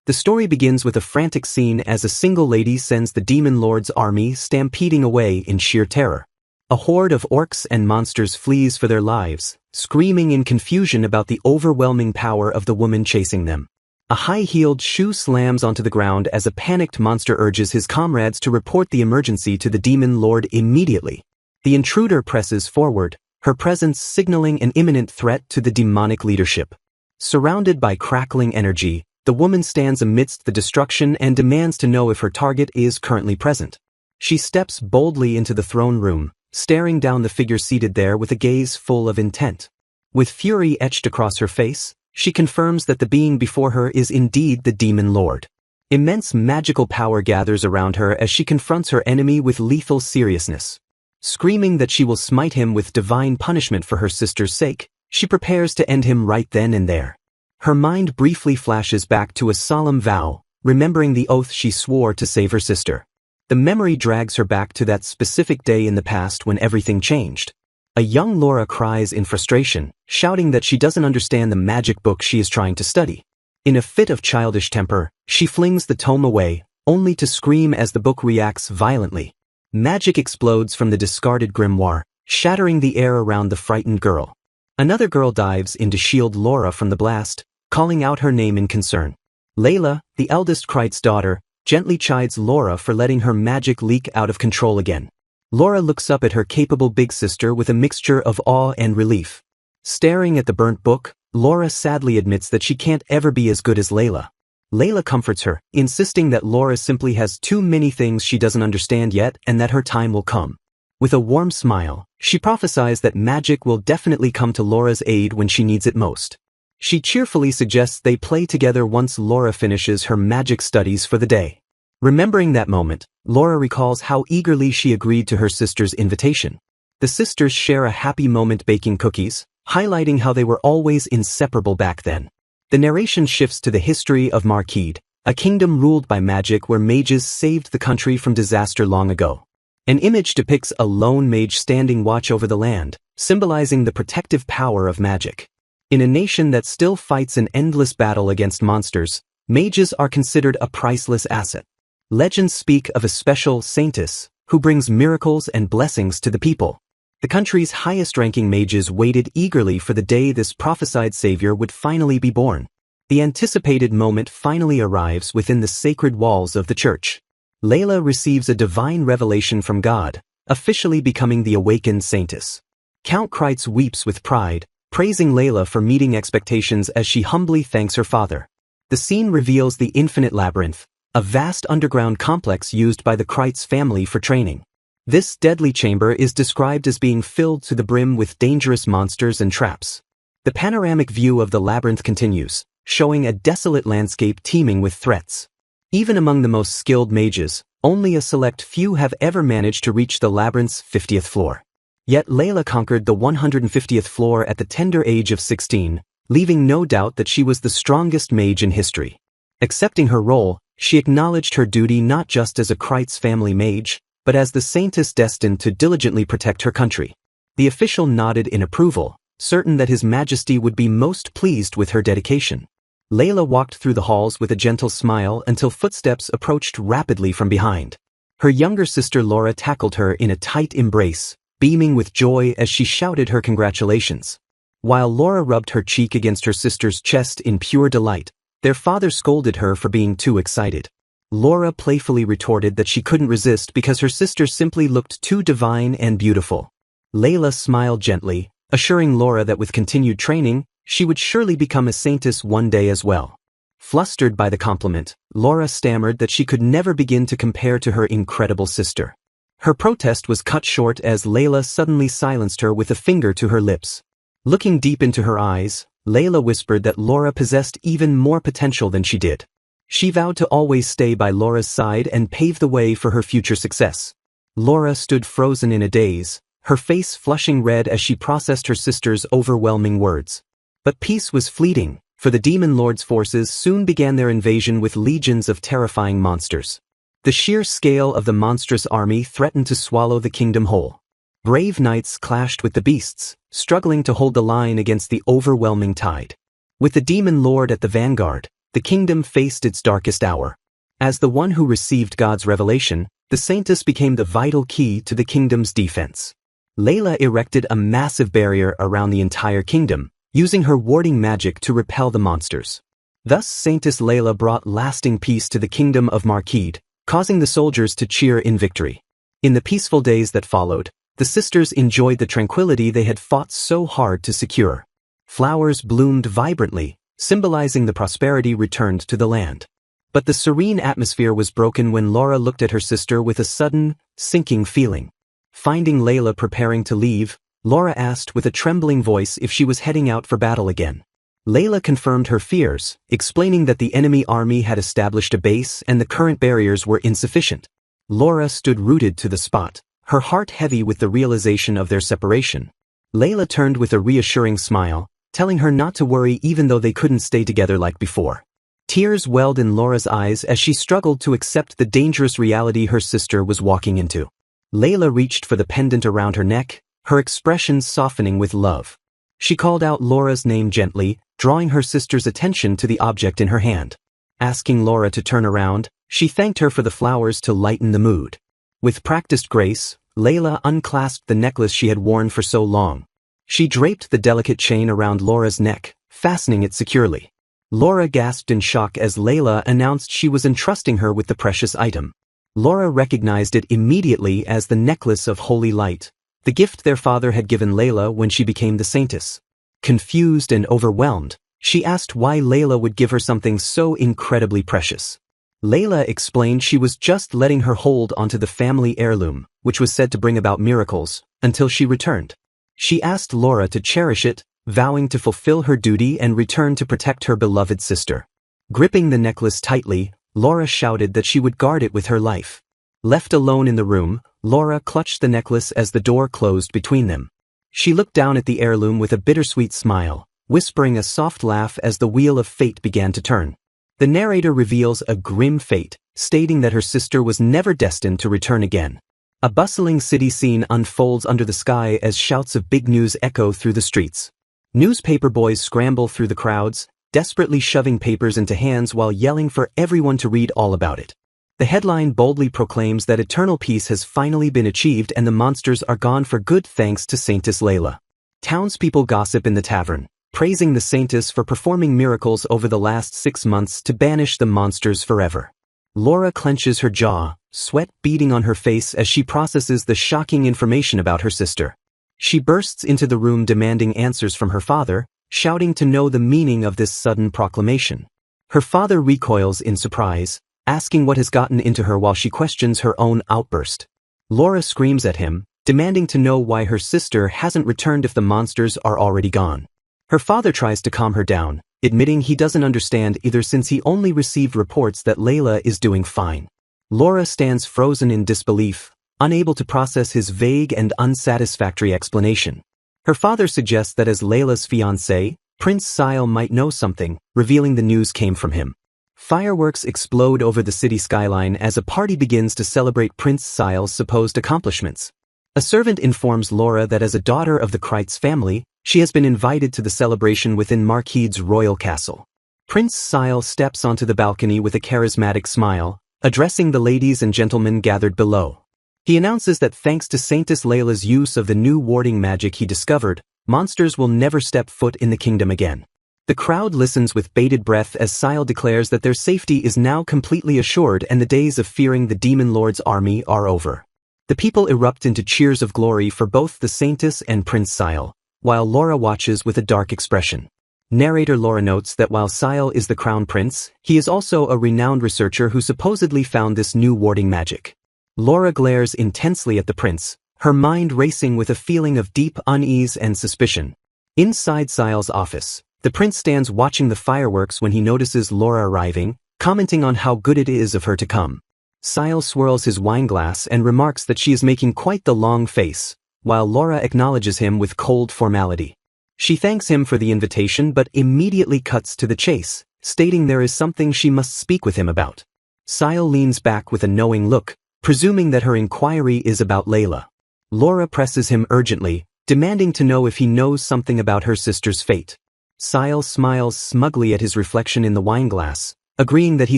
The story begins with a frantic scene as a single lady sends the demon lord's army stampeding away in sheer terror. A horde of orcs and monsters flees for their lives, screaming in confusion about the overwhelming power of the woman chasing them. A high-heeled shoe slams onto the ground as a panicked monster urges his comrades to report the emergency to the demon lord immediately. The intruder presses forward, her presence signaling an imminent threat to the demonic leadership. Surrounded by crackling energy, the woman stands amidst the destruction and demands to know if her target is currently present. She steps boldly into the throne room, staring down the figure seated there with a gaze full of intent. With fury etched across her face, she confirms that the being before her is indeed the demon lord. Immense magical power gathers around her as she confronts her enemy with lethal seriousness. Screaming that she will smite him with divine punishment for her sister's sake, she prepares to end him right then and there. Her mind briefly flashes back to a solemn vow, remembering the oath she swore to save her sister. The memory drags her back to that specific day in the past when everything changed. A young Laura cries in frustration, shouting that she doesn't understand the magic book she is trying to study. In a fit of childish temper, she flings the tome away, only to scream as the book reacts violently. Magic explodes from the discarded grimoire, shattering the air around the frightened girl. Another girl dives in to shield Laura from the blast, calling out her name in concern. Layla, the eldest Krite's daughter, gently chides Laura for letting her magic leak out of control again. Laura looks up at her capable big sister with a mixture of awe and relief. Staring at the burnt book, Laura sadly admits that she can't ever be as good as Layla. Layla comforts her, insisting that Laura simply has too many things she doesn't understand yet and that her time will come. With a warm smile, she prophesies that magic will definitely come to Laura's aid when she needs it most. She cheerfully suggests they play together once Laura finishes her magic studies for the day. Remembering that moment, Laura recalls how eagerly she agreed to her sister's invitation. The sisters share a happy moment baking cookies, highlighting how they were always inseparable back then. The narration shifts to the history of Marquide, a kingdom ruled by magic where mages saved the country from disaster long ago. An image depicts a lone mage standing watch over the land, symbolizing the protective power of magic. In a nation that still fights an endless battle against monsters, mages are considered a priceless asset. Legends speak of a special saintess, who brings miracles and blessings to the people. The country's highest-ranking mages waited eagerly for the day this prophesied savior would finally be born. The anticipated moment finally arrives within the sacred walls of the church. Layla receives a divine revelation from God, officially becoming the awakened saintess. Count Kreitz weeps with pride, praising Layla for meeting expectations as she humbly thanks her father. The scene reveals the Infinite Labyrinth, a vast underground complex used by the Kreitz family for training. This deadly chamber is described as being filled to the brim with dangerous monsters and traps. The panoramic view of the labyrinth continues, showing a desolate landscape teeming with threats. Even among the most skilled mages, only a select few have ever managed to reach the labyrinth's 50th floor. Yet Layla conquered the 150th floor at the tender age of 16, leaving no doubt that she was the strongest mage in history. Accepting her role, she acknowledged her duty not just as a Kreitz family mage, but as the saintess destined to diligently protect her country. The official nodded in approval, certain that His Majesty would be most pleased with her dedication. Layla walked through the halls with a gentle smile until footsteps approached rapidly from behind. Her younger sister Laura tackled her in a tight embrace, beaming with joy as she shouted her congratulations. While Laura rubbed her cheek against her sister's chest in pure delight, their father scolded her for being too excited. Laura playfully retorted that she couldn't resist because her sister simply looked too divine and beautiful. Layla smiled gently, assuring Laura that with continued training, she would surely become a saintess one day as well. Flustered by the compliment, Laura stammered that she could never begin to compare to her incredible sister. Her protest was cut short as Layla suddenly silenced her with a finger to her lips. Looking deep into her eyes, Layla whispered that Laura possessed even more potential than she did. She vowed to always stay by Laura's side and pave the way for her future success. Laura stood frozen in a daze, her face flushing red as she processed her sister's overwhelming words. But peace was fleeting, for the Demon Lord's forces soon began their invasion with legions of terrifying monsters. The sheer scale of the monstrous army threatened to swallow the kingdom whole. Brave knights clashed with the beasts, struggling to hold the line against the overwhelming tide. With the Demon Lord at the vanguard, the kingdom faced its darkest hour. As the one who received God's revelation, the Saintess became the vital key to the kingdom's defense. Layla erected a massive barrier around the entire kingdom, using her warding magic to repel the monsters. Thus Saintess Layla brought lasting peace to the kingdom of Marquide, causing the soldiers to cheer in victory. In the peaceful days that followed, the sisters enjoyed the tranquility they had fought so hard to secure. Flowers bloomed vibrantly, symbolizing the prosperity returned to the land. But the serene atmosphere was broken when Laura looked at her sister with a sudden, sinking feeling. Finding Layla preparing to leave, Laura asked with a trembling voice if she was heading out for battle again. Layla confirmed her fears, explaining that the enemy army had established a base and the current barriers were insufficient. Laura stood rooted to the spot, her heart heavy with the realization of their separation. Layla turned with a reassuring smile, telling her not to worry even though they couldn't stay together like before. Tears welled in Laura's eyes as she struggled to accept the dangerous reality her sister was walking into. Layla reached for the pendant around her neck, her expression softening with love. She called out Laura's name gently, drawing her sister's attention to the object in her hand. Asking Laura to turn around, she thanked her for the flowers to lighten the mood. With practiced grace, Layla unclasped the necklace she had worn for so long. She draped the delicate chain around Laura's neck, fastening it securely. Laura gasped in shock as Layla announced she was entrusting her with the precious item. Laura recognized it immediately as the necklace of holy light, the gift their father had given Layla when she became the Saintess. Confused and overwhelmed, she asked why Layla would give her something so incredibly precious. Layla explained she was just letting her hold onto the family heirloom, which was said to bring about miracles, until she returned. She asked Laura to cherish it, vowing to fulfill her duty and return to protect her beloved sister. Gripping the necklace tightly, Laura shouted that she would guard it with her life. Left alone in the room, Laura clutched the necklace as the door closed between them. She looked down at the heirloom with a bittersweet smile, whispering a soft laugh as the wheel of fate began to turn. The narrator reveals a grim fate, stating that her sister was never destined to return again. A bustling city scene unfolds under the sky as shouts of big news echo through the streets. Newspaper boys scramble through the crowds, desperately shoving papers into hands while yelling for everyone to read all about it. The headline boldly proclaims that eternal peace has finally been achieved and the monsters are gone for good thanks to Saintess Layla. Townspeople gossip in the tavern, praising the Saintess for performing miracles over the last 6 months to banish the monsters forever. Laura clenches her jaw, sweat beading on her face as she processes the shocking information about her sister. She bursts into the room demanding answers from her father, shouting to know the meaning of this sudden proclamation. Her father recoils in surprise, asking what has gotten into her while she questions her own outburst. Laura screams at him, demanding to know why her sister hasn't returned if the monsters are already gone. Her father tries to calm her down, admitting he doesn't understand either since he only received reports that Layla is doing fine. Laura stands frozen in disbelief, unable to process his vague and unsatisfactory explanation. Her father suggests that as Layla's fiancé, Prince Sait might know something, revealing the news came from him. Fireworks explode over the city skyline as a party begins to celebrate Prince Sait's supposed accomplishments. A servant informs Laura that as a daughter of the Kreitz family, she has been invited to the celebration within Marquide's royal castle. Prince Sait steps onto the balcony with a charismatic smile, addressing the ladies and gentlemen gathered below. He announces that thanks to Saintess Layla's use of the new warding magic he discovered, monsters will never step foot in the kingdom again. The crowd listens with bated breath as Sait declares that their safety is now completely assured and the days of fearing the Demon Lord's army are over. The people erupt into cheers of glory for both the Saintess and Prince Sait, while Laura watches with a dark expression. Narrator Laura notes that while Sait is the crown prince, he is also a renowned researcher who supposedly found this new warding magic. Laura glares intensely at the prince, her mind racing with a feeling of deep unease and suspicion. Inside Sait's office, the prince stands watching the fireworks when he notices Laura arriving, commenting on how good it is of her to come. Sait swirls his wineglass and remarks that she is making quite the long face, while Laura acknowledges him with cold formality. She thanks him for the invitation but immediately cuts to the chase, stating there is something she must speak with him about. Sait leans back with a knowing look, presuming that her inquiry is about Layla. Laura presses him urgently, demanding to know if he knows something about her sister's fate. Sait smiles smugly at his reflection in the wineglass, agreeing that he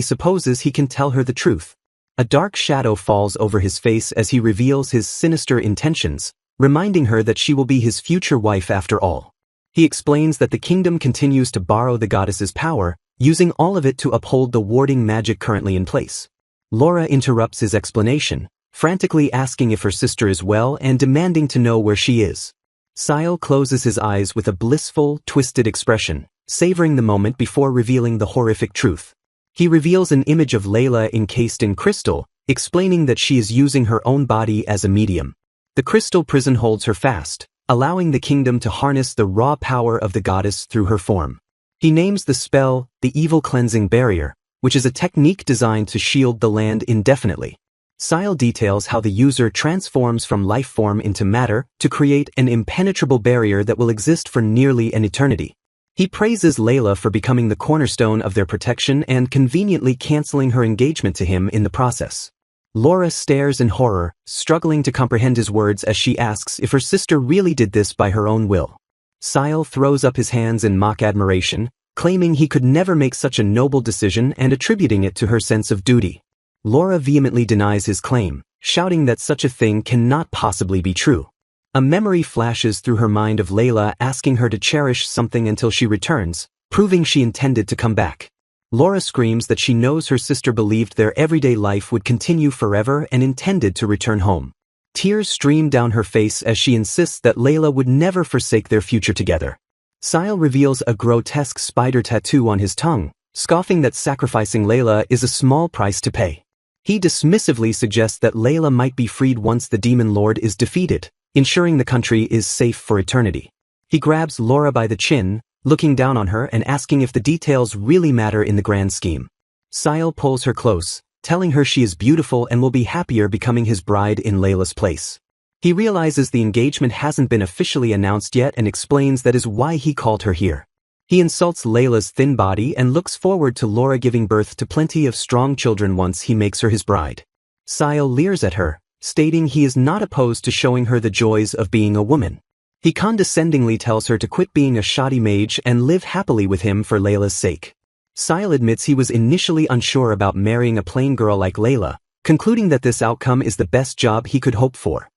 supposes he can tell her the truth. A dark shadow falls over his face as he reveals his sinister intentions, reminding her that she will be his future wife after all. He explains that the kingdom continues to borrow the goddess's power, using all of it to uphold the warding magic currently in place. Laura interrupts his explanation, frantically asking if her sister is well and demanding to know where she is. Sait closes his eyes with a blissful, twisted expression, savoring the moment before revealing the horrific truth. He reveals an image of Layla encased in crystal, explaining that she is using her own body as a medium. The crystal prison holds her fast, allowing the kingdom to harness the raw power of the goddess through her form. He names the spell the Evil Cleansing Barrier, which is a technique designed to shield the land indefinitely. Sait details how the user transforms from life form into matter to create an impenetrable barrier that will exist for nearly an eternity. He praises Layla for becoming the cornerstone of their protection and conveniently canceling her engagement to him in the process. Laura stares in horror, struggling to comprehend his words as she asks if her sister really did this by her own will. Sait throws up his hands in mock admiration, claiming he could never make such a noble decision and attributing it to her sense of duty. Laura vehemently denies his claim, shouting that such a thing cannot possibly be true. A memory flashes through her mind of Layla asking her to cherish something until she returns, proving she intended to come back. Laura screams that she knows her sister believed their everyday life would continue forever and intended to return home. Tears stream down her face as she insists that Layla would never forsake their future together. Sait reveals a grotesque spider tattoo on his tongue, scoffing that sacrificing Layla is a small price to pay. He dismissively suggests that Layla might be freed once the demon lord is defeated, ensuring the country is safe for eternity. He grabs Laura by the chin, looking down on her and asking if the details really matter in the grand scheme. Sait pulls her close, telling her she is beautiful and will be happier becoming his bride in Layla's place. He realizes the engagement hasn't been officially announced yet and explains that is why he called her here. He insults Layla's thin body and looks forward to Laura giving birth to plenty of strong children once he makes her his bride. Sait leers at her, stating he is not opposed to showing her the joys of being a woman. He condescendingly tells her to quit being a shoddy mage and live happily with him for Layla's sake. Sait admits he was initially unsure about marrying a plain girl like Layla, concluding that this outcome is the best job he could hope for.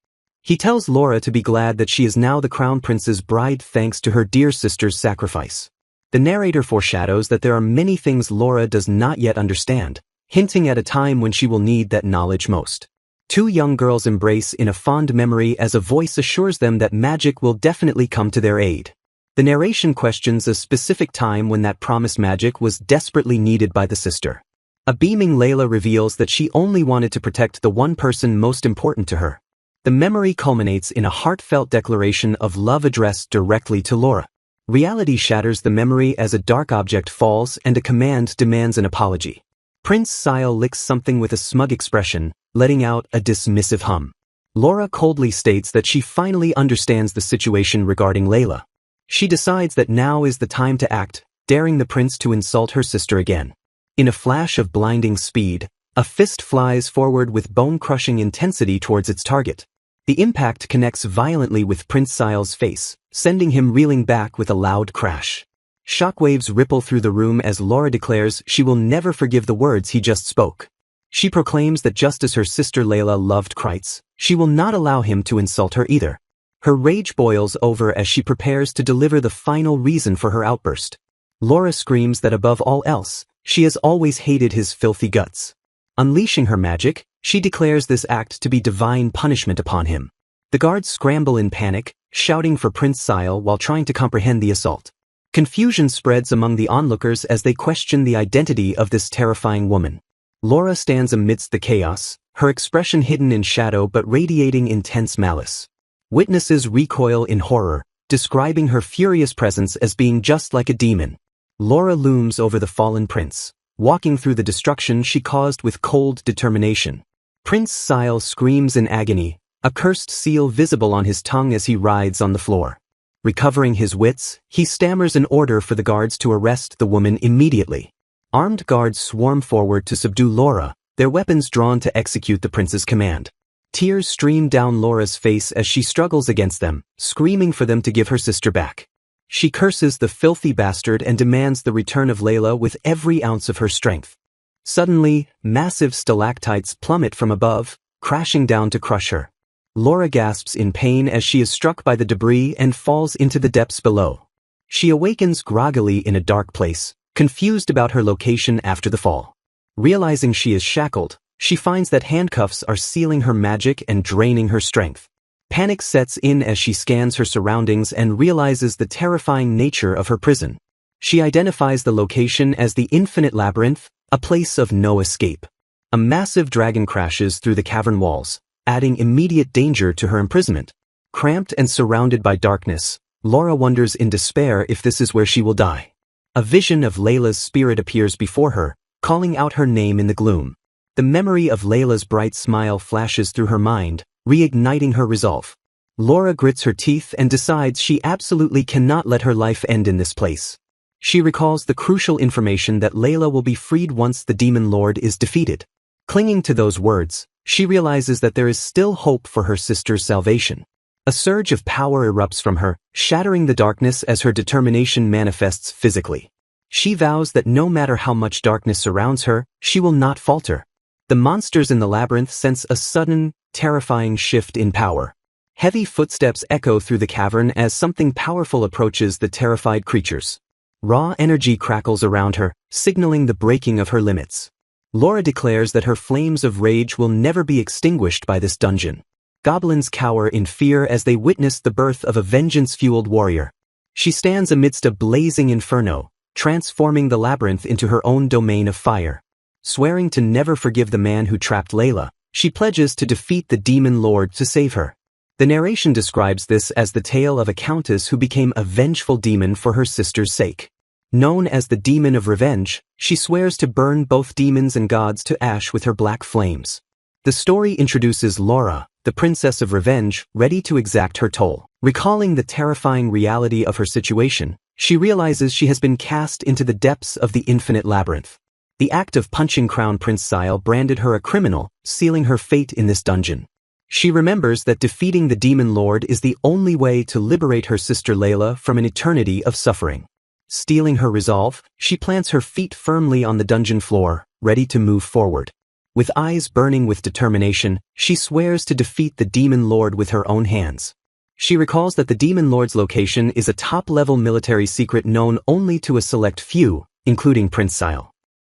He tells Laura to be glad that she is now the crown prince's bride thanks to her dear sister's sacrifice. The narrator foreshadows that there are many things Laura does not yet understand, hinting at a time when she will need that knowledge most. Two young girls embrace in a fond memory as a voice assures them that magic will definitely come to their aid. The narration questions a specific time when that promised magic was desperately needed by the sister. A beaming Layla reveals that she only wanted to protect the one person most important to her. The memory culminates in a heartfelt declaration of love addressed directly to Laura. Reality shatters the memory as a dark object falls and a command demands an apology. Prince Sait licks something with a smug expression, letting out a dismissive hum. Laura coldly states that she finally understands the situation regarding Layla. She decides that now is the time to act, daring the prince to insult her sister again. In a flash of blinding speed, a fist flies forward with bone-crushing intensity towards its target. The impact connects violently with Prince Sail's face, sending him reeling back with a loud crash. Shockwaves ripple through the room as Laura declares she will never forgive the words he just spoke. She proclaims that just as her sister Layla loved Kreitz, she will not allow him to insult her either. Her rage boils over as she prepares to deliver the final reason for her outburst. Laura screams that above all else, she has always hated his filthy guts. Unleashing her magic, she declares this act to be divine punishment upon him. The guards scramble in panic, shouting for Prince Sait while trying to comprehend the assault. Confusion spreads among the onlookers as they question the identity of this terrifying woman. Laura stands amidst the chaos, her expression hidden in shadow but radiating intense malice. Witnesses recoil in horror, describing her furious presence as being just like a demon. Laura looms over the fallen prince, walking through the destruction she caused with cold determination. Prince Sait screams in agony, a cursed seal visible on his tongue as he writhes on the floor. Recovering his wits, he stammers an order for the guards to arrest the woman immediately. Armed guards swarm forward to subdue Laura, their weapons drawn to execute the prince's command. Tears stream down Laura's face as she struggles against them, screaming for them to give her sister back. She curses the filthy bastard and demands the return of Layla with every ounce of her strength. Suddenly, massive stalactites plummet from above, crashing down to crush her. Laura gasps in pain as she is struck by the debris and falls into the depths below. She awakens groggily in a dark place, confused about her location after the fall. Realizing she is shackled, she finds that handcuffs are sealing her magic and draining her strength. Panic sets in as she scans her surroundings and realizes the terrifying nature of her prison. She identifies the location as the Infinite Labyrinth, a place of no escape. A massive dragon crashes through the cavern walls, adding immediate danger to her imprisonment. Cramped and surrounded by darkness, Laura wonders in despair if this is where she will die. A vision of Layla's spirit appears before her, calling out her name in the gloom. The memory of Layla's bright smile flashes through her mind, reigniting her resolve. Laura grits her teeth and decides she absolutely cannot let her life end in this place. She recalls the crucial information that Layla will be freed once the Demon Lord is defeated. Clinging to those words, she realizes that there is still hope for her sister's salvation. A surge of power erupts from her, shattering the darkness as her determination manifests physically. She vows that no matter how much darkness surrounds her, she will not falter. The monsters in the labyrinth sense a sudden, terrifying shift in power. Heavy footsteps echo through the cavern as something powerful approaches the terrified creatures. Raw energy crackles around her, signaling the breaking of her limits. Laura declares that her flames of rage will never be extinguished by this dungeon. Goblins cower in fear as they witness the birth of a vengeance-fueled warrior. She stands amidst a blazing inferno, transforming the labyrinth into her own domain of fire. Swearing to never forgive the man who trapped Layla, she pledges to defeat the Demon Lord to save her. The narration describes this as the tale of a countess who became a vengeful demon for her sister's sake. Known as the Demon of Revenge, she swears to burn both demons and gods to ash with her black flames. The story introduces Laura, the Princess of Revenge, ready to exact her toll. Recalling the terrifying reality of her situation, she realizes she has been cast into the depths of the Infinite Labyrinth. The act of punching Crown Prince Sait branded her a criminal, sealing her fate in this dungeon. She remembers that defeating the Demon Lord is the only way to liberate her sister Layla from an eternity of suffering. Steeling her resolve, she plants her feet firmly on the dungeon floor, ready to move forward. With eyes burning with determination, she swears to defeat the Demon Lord with her own hands. She recalls that the Demon Lord's location is a top-level military secret known only to a select few, including Prince Sait.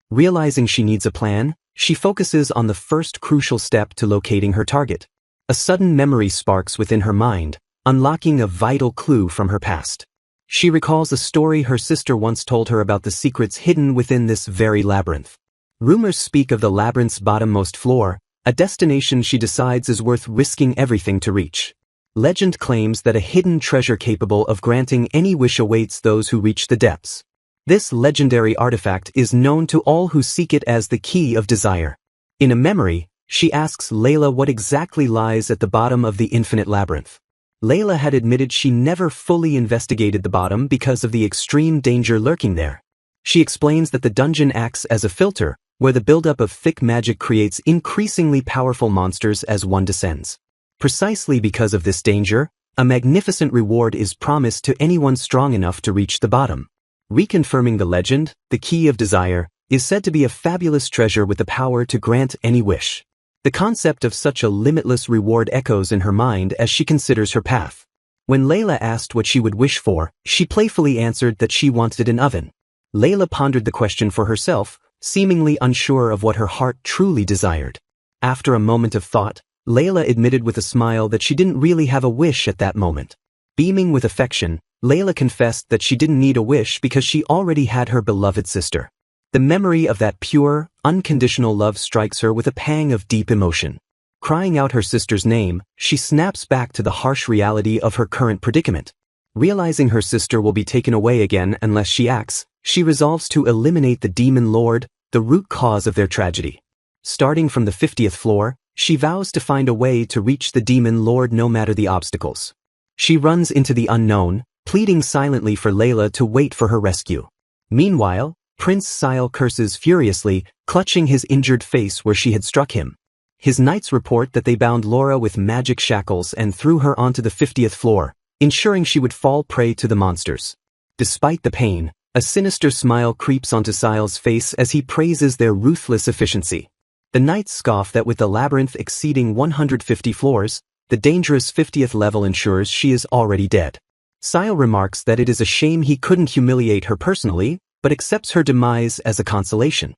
Realizing she needs a plan, she focuses on the first crucial step to locating her target. A sudden memory sparks within her mind, unlocking a vital clue from her past. She recalls a story her sister once told her about the secrets hidden within this very labyrinth. Rumors speak of the labyrinth's bottommost floor, a destination she decides is worth risking everything to reach. Legend claims that a hidden treasure capable of granting any wish awaits those who reach the depths. This legendary artifact is known to all who seek it as the Key of Desire. In a memory, she asks Layla what exactly lies at the bottom of the Infinite Labyrinth. Layla had admitted she never fully investigated the bottom because of the extreme danger lurking there. She explains that the dungeon acts as a filter, where the buildup of thick magic creates increasingly powerful monsters as one descends. Precisely because of this danger, a magnificent reward is promised to anyone strong enough to reach the bottom. Reconfirming the legend, the Key of Desire is said to be a fabulous treasure with the power to grant any wish. The concept of such a limitless reward echoes in her mind as she considers her path. When Layla asked what she would wish for, she playfully answered that she wanted an oven. Layla pondered the question for herself, seemingly unsure of what her heart truly desired. After a moment of thought, Layla admitted with a smile that she didn't really have a wish at that moment. Beaming with affection, Layla confessed that she didn't need a wish because she already had her beloved sister. The memory of that pure, unconditional love strikes her with a pang of deep emotion. Crying out her sister's name, she snaps back to the harsh reality of her current predicament. Realizing her sister will be taken away again unless she acts, she resolves to eliminate the Demon Lord, the root cause of their tragedy. Starting from the 50th floor, she vows to find a way to reach the Demon Lord no matter the obstacles. She runs into the unknown, pleading silently for Layla to wait for her rescue. Meanwhile, Prince Sait curses furiously, clutching his injured face where she had struck him. His knights report that they bound Laura with magic shackles and threw her onto the 50th floor, ensuring she would fall prey to the monsters. Despite the pain, a sinister smile creeps onto Sait's face as he praises their ruthless efficiency. The knights scoff that with the labyrinth exceeding 150 floors, the dangerous 50th level ensures she is already dead. Sait remarks that it is a shame he couldn't humiliate her personally, but accepts her demise as a consolation.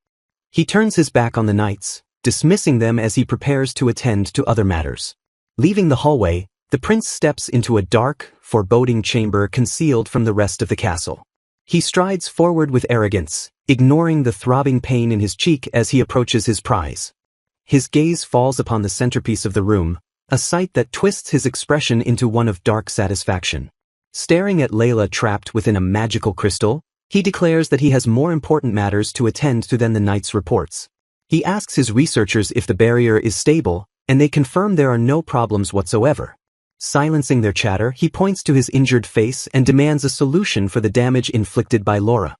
He turns his back on the knights, dismissing them as he prepares to attend to other matters. Leaving the hallway, the prince steps into a dark, foreboding chamber concealed from the rest of the castle. He strides forward with arrogance, ignoring the throbbing pain in his cheek as he approaches his prize. His gaze falls upon the centerpiece of the room, a sight that twists his expression into one of dark satisfaction. Staring at Layla trapped within a magical crystal, he declares that he has more important matters to attend to than the knight's reports. He asks his researchers if the barrier is stable, and they confirm there are no problems whatsoever. Silencing their chatter, he points to his injured face and demands a solution for the damage inflicted by Laura.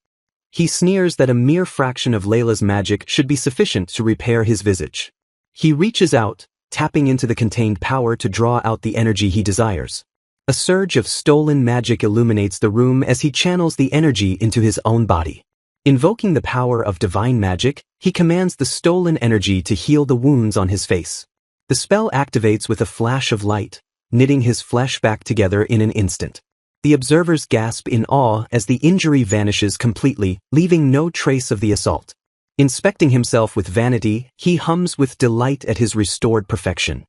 He sneers that a mere fraction of Layla's magic should be sufficient to repair his visage. He reaches out, tapping into the contained power to draw out the energy he desires. A surge of stolen magic illuminates the room as he channels the energy into his own body. Invoking the power of divine magic, he commands the stolen energy to heal the wounds on his face. The spell activates with a flash of light, knitting his flesh back together in an instant. The observers gasp in awe as the injury vanishes completely, leaving no trace of the assault. Inspecting himself with vanity, he hums with delight at his restored perfection.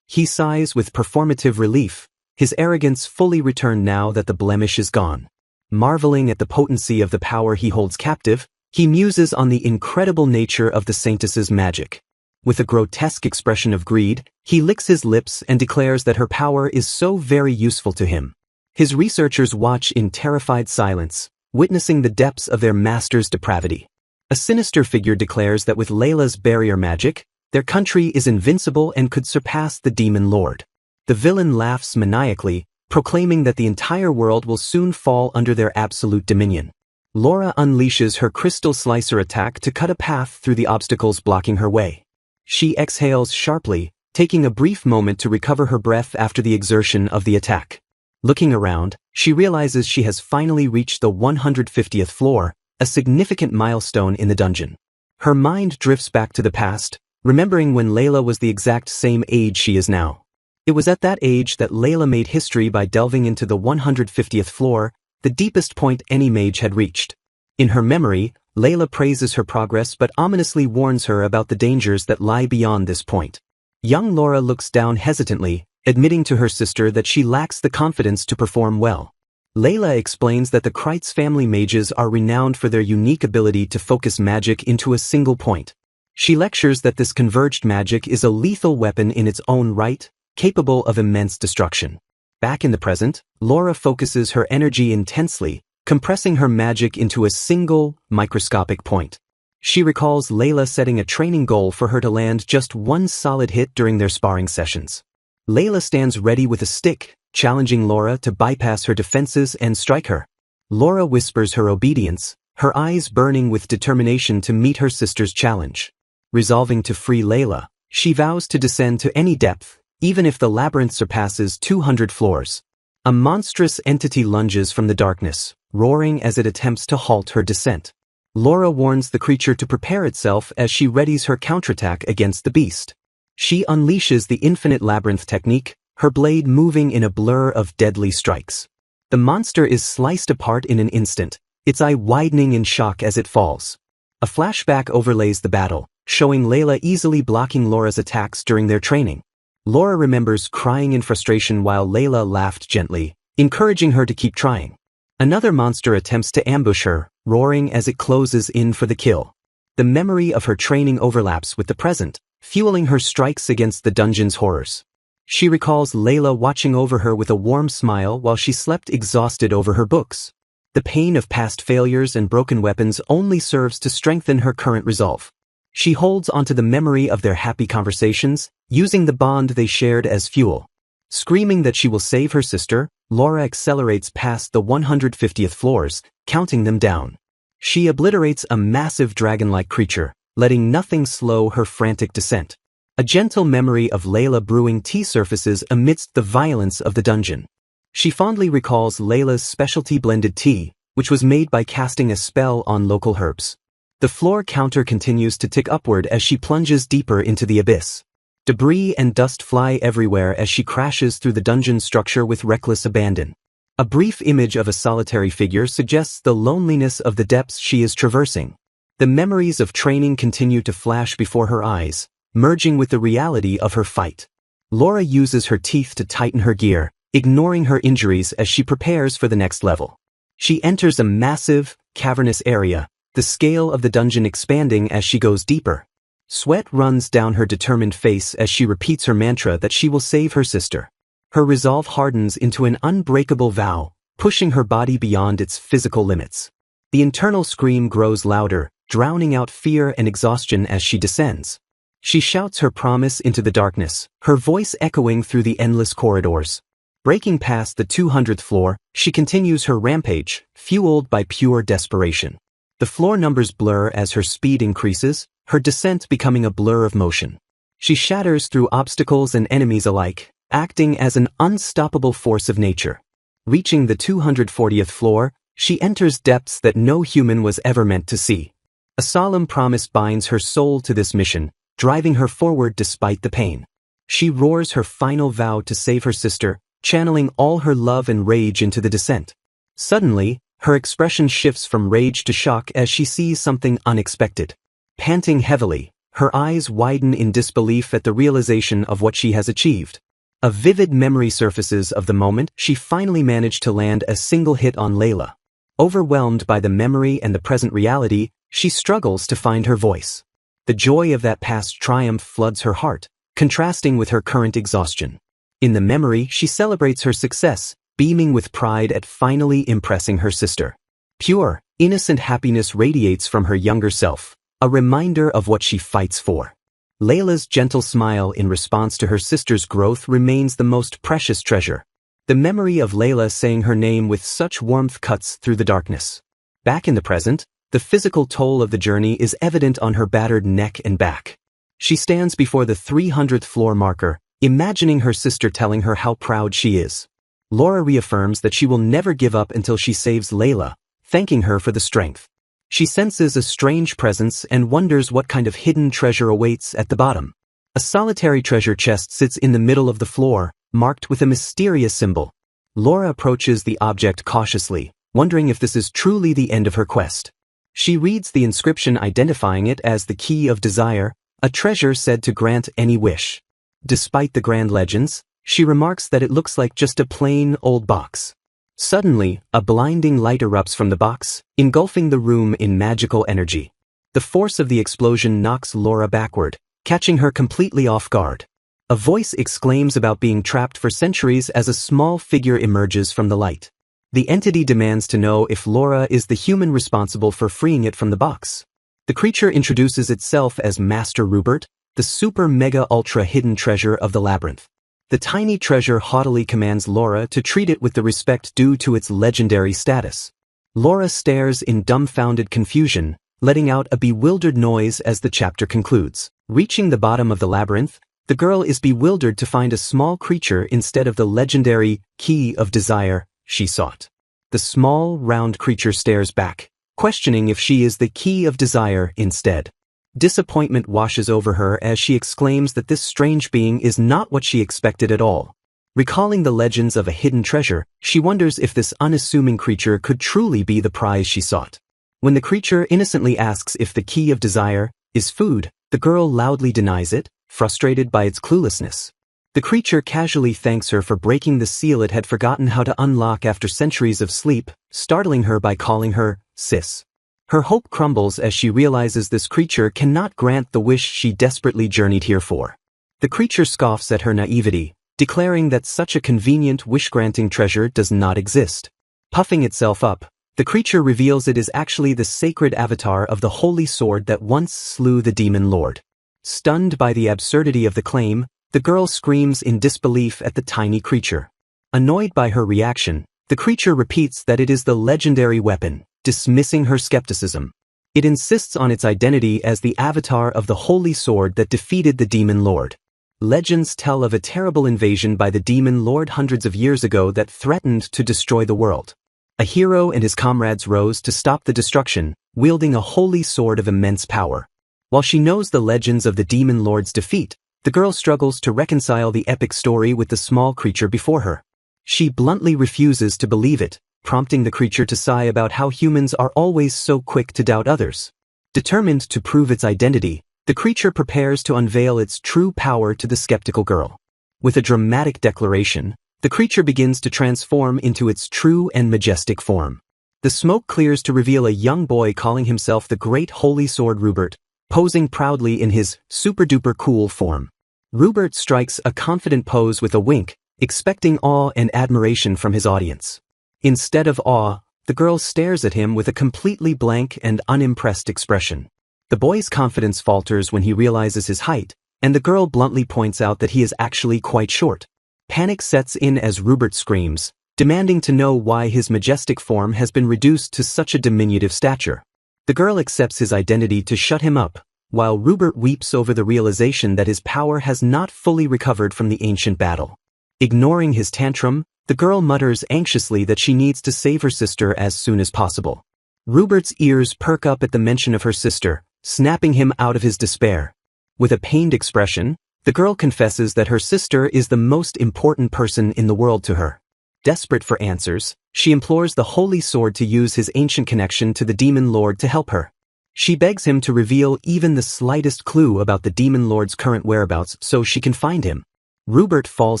He sighs with performative relief, his arrogance fully returned now that the blemish is gone. Marveling at the potency of the power he holds captive, he muses on the incredible nature of the saintess's magic. With a grotesque expression of greed, he licks his lips and declares that her power is so very useful to him. His researchers watch in terrified silence, witnessing the depths of their master's depravity. A sinister figure declares that with Layla's barrier magic, their country is invincible and could surpass the demon lord. The villain laughs maniacally, proclaiming that the entire world will soon fall under their absolute dominion. Laura unleashes her crystal slicer attack to cut a path through the obstacles blocking her way. She exhales sharply, taking a brief moment to recover her breath after the exertion of the attack. Looking around, she realizes she has finally reached the 150th floor, a significant milestone in the dungeon. Her mind drifts back to the past, remembering when Layla was the exact same age she is now. It was at that age that Layla made history by delving into the 150th floor, the deepest point any mage had reached. In her memory, Layla praises her progress but ominously warns her about the dangers that lie beyond this point. Young Laura looks down hesitantly, admitting to her sister that she lacks the confidence to perform well. Layla explains that the Kreitz family mages are renowned for their unique ability to focus magic into a single point. She lectures that this converged magic is a lethal weapon in its own right, capable of immense destruction. Back in the present, Laura focuses her energy intensely, compressing her magic into a single, microscopic point. She recalls Layla setting a training goal for her to land just one solid hit during their sparring sessions. Layla stands ready with a stick, challenging Laura to bypass her defenses and strike her. Laura whispers her obedience, her eyes burning with determination to meet her sister's challenge. Resolving to free Layla, she vows to descend to any depth, even if the labyrinth surpasses 200 floors. A monstrous entity lunges from the darkness, roaring as it attempts to halt her descent. Laura warns the creature to prepare itself as she readies her counterattack against the beast. She unleashes the infinite labyrinth technique, her blade moving in a blur of deadly strikes. The monster is sliced apart in an instant, its eye widening in shock as it falls. A flashback overlays the battle, showing Layla easily blocking Laura's attacks during their training. Laura remembers crying in frustration while Layla laughed gently, encouraging her to keep trying. Another monster attempts to ambush her, roaring as it closes in for the kill. The memory of her training overlaps with the present, fueling her strikes against the dungeon's horrors. She recalls Layla watching over her with a warm smile while she slept exhausted over her books. The pain of past failures and broken weapons only serves to strengthen her current resolve. She holds onto the memory of their happy conversations, using the bond they shared as fuel. Screaming that she will save her sister, Laura accelerates past the 150th floors, counting them down. She obliterates a massive dragon-like creature, letting nothing slow her frantic descent. A gentle memory of Layla brewing tea surfaces amidst the violence of the dungeon. She fondly recalls Layla's specialty blended tea, which was made by casting a spell on local herbs. The floor counter continues to tick upward as she plunges deeper into the abyss. Debris and dust fly everywhere as she crashes through the dungeon structure with reckless abandon. A brief image of a solitary figure suggests the loneliness of the depths she is traversing. The memories of training continue to flash before her eyes, merging with the reality of her fight. Laura uses her teeth to tighten her gear, ignoring her injuries as she prepares for the next level. She enters a massive, cavernous area, the scale of the dungeon expanding as she goes deeper. Sweat runs down her determined face as she repeats her mantra that she will save her sister. Her resolve hardens into an unbreakable vow, pushing her body beyond its physical limits. The internal scream grows louder, drowning out fear and exhaustion as she descends. She shouts her promise into the darkness, her voice echoing through the endless corridors. Breaking past the 200th floor, she continues her rampage, fueled by pure desperation. The floor numbers blur as her speed increases, her descent becoming a blur of motion. She shatters through obstacles and enemies alike, acting as an unstoppable force of nature. Reaching the 240th floor, she enters depths that no human was ever meant to see. A solemn promise binds her soul to this mission, driving her forward despite the pain. She roars her final vow to save her sister, channeling all her love and rage into the descent. Suddenly, her expression shifts from rage to shock as she sees something unexpected. Panting heavily, her eyes widen in disbelief at the realization of what she has achieved. A vivid memory surfaces of the moment she finally managed to land a single hit on Layla. Overwhelmed by the memory and the present reality, she struggles to find her voice. The joy of that past triumph floods her heart, contrasting with her current exhaustion. In the memory, she celebrates her success, beaming with pride at finally impressing her sister. Pure, innocent happiness radiates from her younger self, a reminder of what she fights for. Layla's gentle smile in response to her sister's growth remains the most precious treasure. The memory of Layla saying her name with such warmth cuts through the darkness. Back in the present, the physical toll of the journey is evident on her battered neck and back. She stands before the 300th floor marker, imagining her sister telling her how proud she is. Laura reaffirms that she will never give up until she saves Layla, thanking her for the strength. She senses a strange presence and wonders what kind of hidden treasure awaits at the bottom. A solitary treasure chest sits in the middle of the floor, marked with a mysterious symbol. Laura approaches the object cautiously, wondering if this is truly the end of her quest. She reads the inscription identifying it as the Key of Desire, a treasure said to grant any wish. Despite the grand legends, she remarks that it looks like just a plain old box. Suddenly, a blinding light erupts from the box, engulfing the room in magical energy. The force of the explosion knocks Laura backward, catching her completely off guard. A voice exclaims about being trapped for centuries as a small figure emerges from the light. The entity demands to know if Laura is the human responsible for freeing it from the box. The creature introduces itself as Master Rupert, the super-mega-ultra hidden treasure of the labyrinth. The tiny treasure haughtily commands Laura to treat it with the respect due to its legendary status. Laura stares in dumbfounded confusion, letting out a bewildered noise as the chapter concludes. Reaching the bottom of the labyrinth, the girl is bewildered to find a small creature instead of the legendary Key of Desire she sought. The small, round creature stares back, questioning if she is the Key of Desire instead. Disappointment washes over her as she exclaims that this strange being is not what she expected at all. Recalling the legends of a hidden treasure, she wonders if this unassuming creature could truly be the prize she sought. When the creature innocently asks if the Key of Desire is food, the girl loudly denies it, frustrated by its cluelessness. The creature casually thanks her for breaking the seal it had forgotten how to unlock after centuries of sleep, startling her by calling her sis. Her hope crumbles as she realizes this creature cannot grant the wish she desperately journeyed here for. The creature scoffs at her naivety, declaring that such a convenient wish-granting treasure does not exist. Puffing itself up, the creature reveals it is actually the sacred avatar of the holy sword that once slew the demon lord. Stunned by the absurdity of the claim, the girl screams in disbelief at the tiny creature. Annoyed by her reaction, the creature repeats that it is the legendary weapon, dismissing her skepticism. It insists on its identity as the avatar of the holy sword that defeated the demon lord. Legends tell of a terrible invasion by the demon lord hundreds of years ago that threatened to destroy the world. A hero and his comrades rose to stop the destruction, wielding a holy sword of immense power. While she knows the legends of the demon lord's defeat, the girl struggles to reconcile the epic story with the small creature before her. She bluntly refuses to believe it, prompting the creature to sigh about how humans are always so quick to doubt others. Determined to prove its identity, the creature prepares to unveil its true power to the skeptical girl. With a dramatic declaration, the creature begins to transform into its true and majestic form. The smoke clears to reveal a young boy calling himself the Great Holy Sword Rupert, posing proudly in his super-duper cool form. Rupert strikes a confident pose with a wink, expecting awe and admiration from his audience. Instead of awe, the girl stares at him with a completely blank and unimpressed expression. The boy's confidence falters when he realizes his height, and the girl bluntly points out that he is actually quite short. Panic sets in as Rupert screams, demanding to know why his majestic form has been reduced to such a diminutive stature. The girl accepts his identity to shut him up, while Rupert weeps over the realization that his power has not fully recovered from the ancient battle. Ignoring his tantrum, the girl mutters anxiously that she needs to save her sister as soon as possible. Rupert's ears perk up at the mention of her sister, snapping him out of his despair. With a pained expression, the girl confesses that her sister is the most important person in the world to her. Desperate for answers, she implores the Holy Sword to use his ancient connection to the Demon Lord to help her. She begs him to reveal even the slightest clue about the Demon Lord's current whereabouts so she can find him. Rupert falls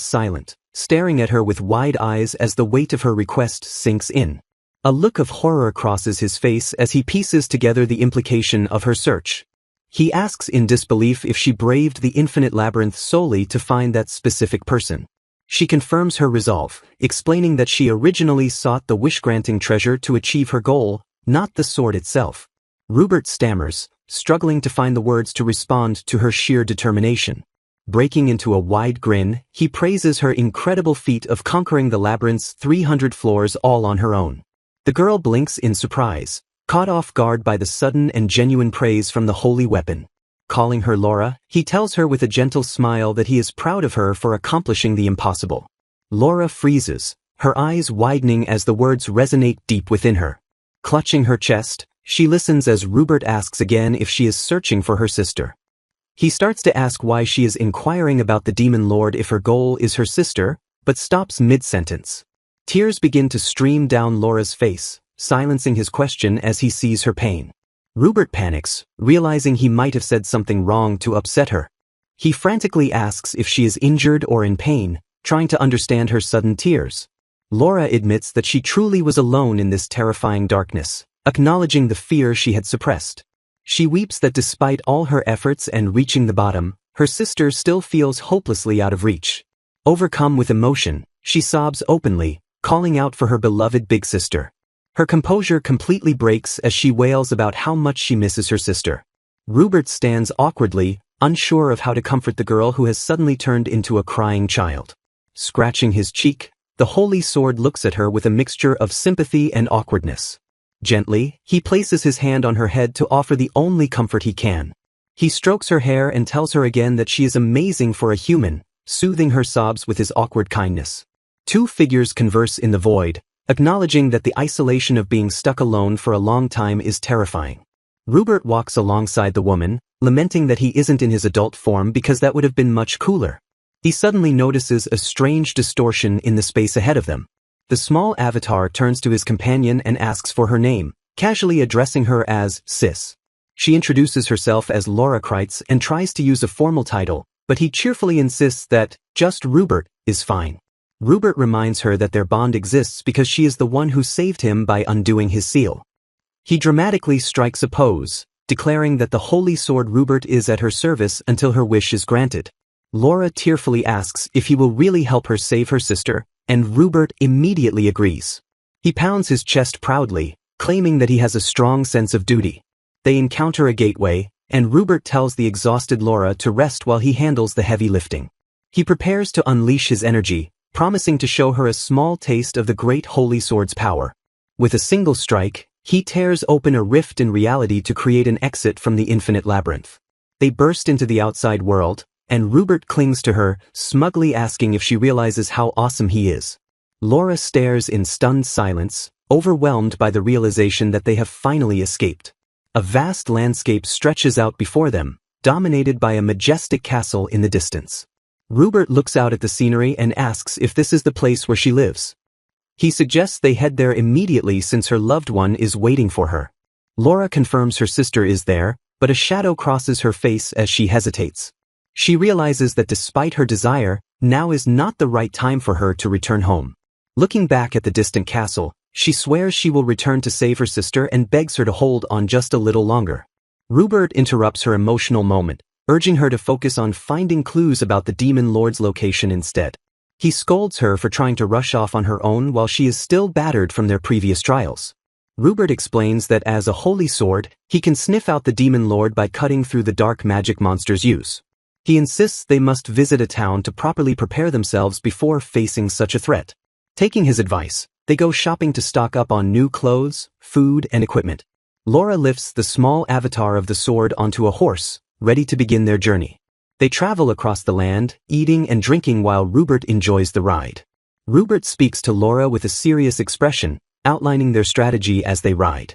silent, staring at her with wide eyes as the weight of her request sinks in. A look of horror crosses his face as he pieces together the implication of her search. He asks in disbelief if she braved the infinite labyrinth solely to find that specific person. She confirms her resolve, explaining that she originally sought the wish-granting treasure to achieve her goal, not the sword itself. Rupert stammers, struggling to find the words to respond to her sheer determination. Breaking into a wide grin, he praises her incredible feat of conquering the labyrinth's 300 floors all on her own. The girl blinks in surprise, caught off guard by the sudden and genuine praise from the holy weapon. Calling her Laura, he tells her with a gentle smile that he is proud of her for accomplishing the impossible. Laura freezes, her eyes widening as the words resonate deep within her. Clutching her chest, she listens as Rupert asks again if she is searching for her sister. He starts to ask why she is inquiring about the Demon Lord if her goal is her sister, but stops mid-sentence. Tears begin to stream down Laura's face, silencing his question as he sees her pain. Rupert panics, realizing he might have said something wrong to upset her. He frantically asks if she is injured or in pain, trying to understand her sudden tears. Laura admits that she truly was alone in this terrifying darkness, acknowledging the fear she had suppressed. She weeps that despite all her efforts and reaching the bottom, her sister still feels hopelessly out of reach. Overcome with emotion, she sobs openly, calling out for her beloved big sister. Her composure completely breaks as she wails about how much she misses her sister. Rupert stands awkwardly, unsure of how to comfort the girl who has suddenly turned into a crying child. Scratching his cheek, the Holy Sword looks at her with a mixture of sympathy and awkwardness. Gently, he places his hand on her head to offer the only comfort he can. He strokes her hair and tells her again that she is amazing for a human, soothing her sobs with his awkward kindness. Two figures converse in the void, acknowledging that the isolation of being stuck alone for a long time is terrifying. Rupert walks alongside the woman, lamenting that he isn't in his adult form because that would have been much cooler. He suddenly notices a strange distortion in the space ahead of them. The small avatar turns to his companion and asks for her name, casually addressing her as Sis. She introduces herself as Laura Kreitz and tries to use a formal title, but he cheerfully insists that just Rupert is fine. Rupert reminds her that their bond exists because she is the one who saved him by undoing his seal. He dramatically strikes a pose, declaring that the Holy Sword Rupert is at her service until her wish is granted. Laura tearfully asks if he will really help her save her sister, and Rupert immediately agrees. He pounds his chest proudly, claiming that he has a strong sense of duty. They encounter a gateway, and Rupert tells the exhausted Laura to rest while he handles the heavy lifting. He prepares to unleash his energy, promising to show her a small taste of the great Holy Sword's power. With a single strike, he tears open a rift in reality to create an exit from the infinite labyrinth. They burst into the outside world, and Rupert clings to her, smugly asking if she realizes how awesome he is. Laura stares in stunned silence, overwhelmed by the realization that they have finally escaped. A vast landscape stretches out before them, dominated by a majestic castle in the distance. Rupert looks out at the scenery and asks if this is the place where she lives. He suggests they head there immediately since her loved one is waiting for her. Laura confirms her sister is there, but a shadow crosses her face as she hesitates. She realizes that despite her desire, now is not the right time for her to return home. Looking back at the distant castle, she swears she will return to save her sister and begs her to hold on just a little longer. Rupert interrupts her emotional moment, urging her to focus on finding clues about the Demon Lord's location instead. He scolds her for trying to rush off on her own while she is still battered from their previous trials. Rupert explains that as a holy sword, he can sniff out the Demon Lord by cutting through the dark magic monsters use. He insists they must visit a town to properly prepare themselves before facing such a threat. Taking his advice, they go shopping to stock up on new clothes, food, and equipment. Laura lifts the small avatar of the sword onto a horse, ready to begin their journey. They travel across the land, eating and drinking while Rupert enjoys the ride. Rupert speaks to Laura with a serious expression, outlining their strategy as they ride.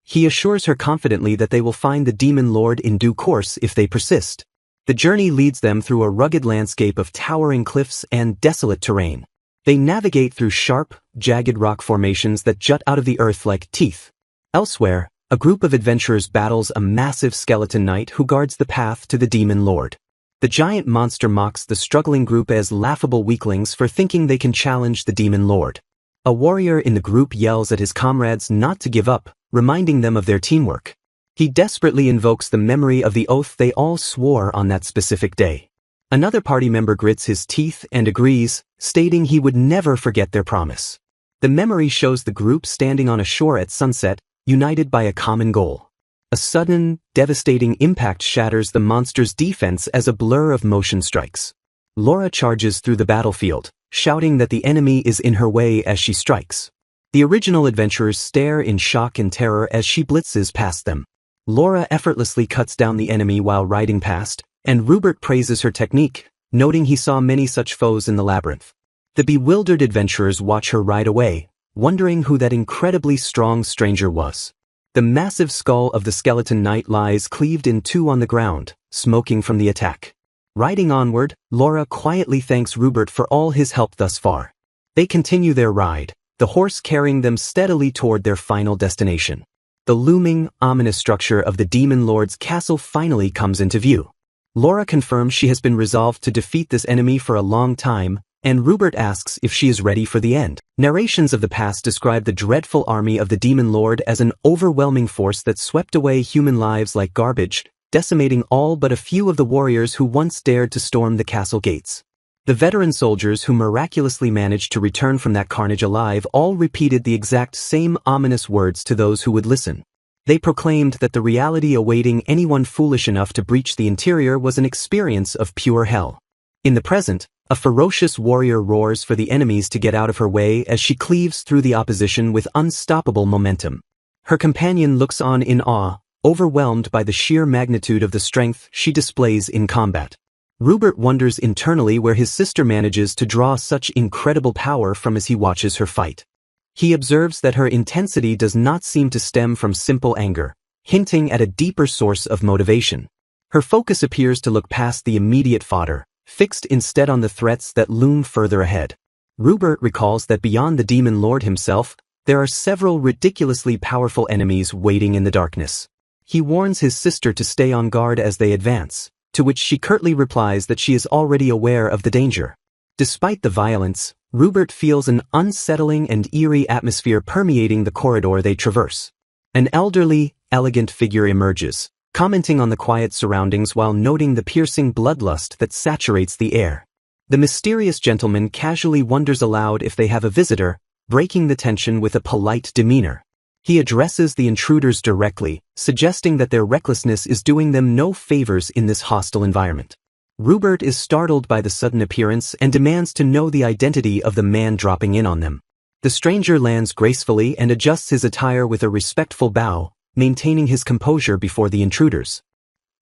He assures her confidently that they will find the Demon Lord in due course if they persist. The journey leads them through a rugged landscape of towering cliffs and desolate terrain. They navigate through sharp, jagged rock formations that jut out of the earth like teeth. Elsewhere, a group of adventurers battles a massive skeleton knight who guards the path to the Demon Lord. The giant monster mocks the struggling group as laughable weaklings for thinking they can challenge the Demon Lord. A warrior in the group yells at his comrades not to give up, reminding them of their teamwork. He desperately invokes the memory of the oath they all swore on that specific day. Another party member grits his teeth and agrees, stating he would never forget their promise. The memory shows the group standing on a shore at sunset, united by a common goal. A sudden, devastating impact shatters the monster's defense as a blur of motion strikes. Laura charges through the battlefield, shouting that the enemy is in her way as she strikes. The original adventurers stare in shock and terror as she blitzes past them. Laura effortlessly cuts down the enemy while riding past, and Rupert praises her technique, noting he saw many such foes in the labyrinth. The bewildered adventurers watch her ride away, wondering who that incredibly strong stranger was. The massive skull of the skeleton knight lies cleaved in two on the ground, smoking from the attack. Riding onward, Laura quietly thanks Rupert for all his help thus far. They continue their ride, the horse carrying them steadily toward their final destination. The looming, ominous structure of the Demon Lord's castle finally comes into view. Laura confirms she has been resolved to defeat this enemy for a long time, and Rupert asks if she is ready for the end. Narrations of the past describe the dreadful army of the Demon Lord as an overwhelming force that swept away human lives like garbage, decimating all but a few of the warriors who once dared to storm the castle gates. The veteran soldiers who miraculously managed to return from that carnage alive all repeated the exact same ominous words to those who would listen. They proclaimed that the reality awaiting anyone foolish enough to breach the interior was an experience of pure hell. In the present, a ferocious warrior roars for the enemies to get out of her way as she cleaves through the opposition with unstoppable momentum. Her companion looks on in awe, overwhelmed by the sheer magnitude of the strength she displays in combat. Rupert wonders internally where his sister manages to draw such incredible power from as he watches her fight. He observes that her intensity does not seem to stem from simple anger, hinting at a deeper source of motivation. Her focus appears to look past the immediate fodder, fixed instead on the threats that loom further ahead. Rupert recalls that beyond the Demon Lord himself, there are several ridiculously powerful enemies waiting in the darkness. He warns his sister to stay on guard as they advance, to which she curtly replies that she is already aware of the danger. Despite the violence, Rupert feels an unsettling and eerie atmosphere permeating the corridor they traverse. An elderly, elegant figure emerges, commenting on the quiet surroundings while noting the piercing bloodlust that saturates the air. The mysterious gentleman casually wonders aloud if they have a visitor, breaking the tension with a polite demeanor. He addresses the intruders directly, suggesting that their recklessness is doing them no favors in this hostile environment. Rupert is startled by the sudden appearance and demands to know the identity of the man dropping in on them. The stranger lands gracefully and adjusts his attire with a respectful bow, maintaining his composure before the intruders.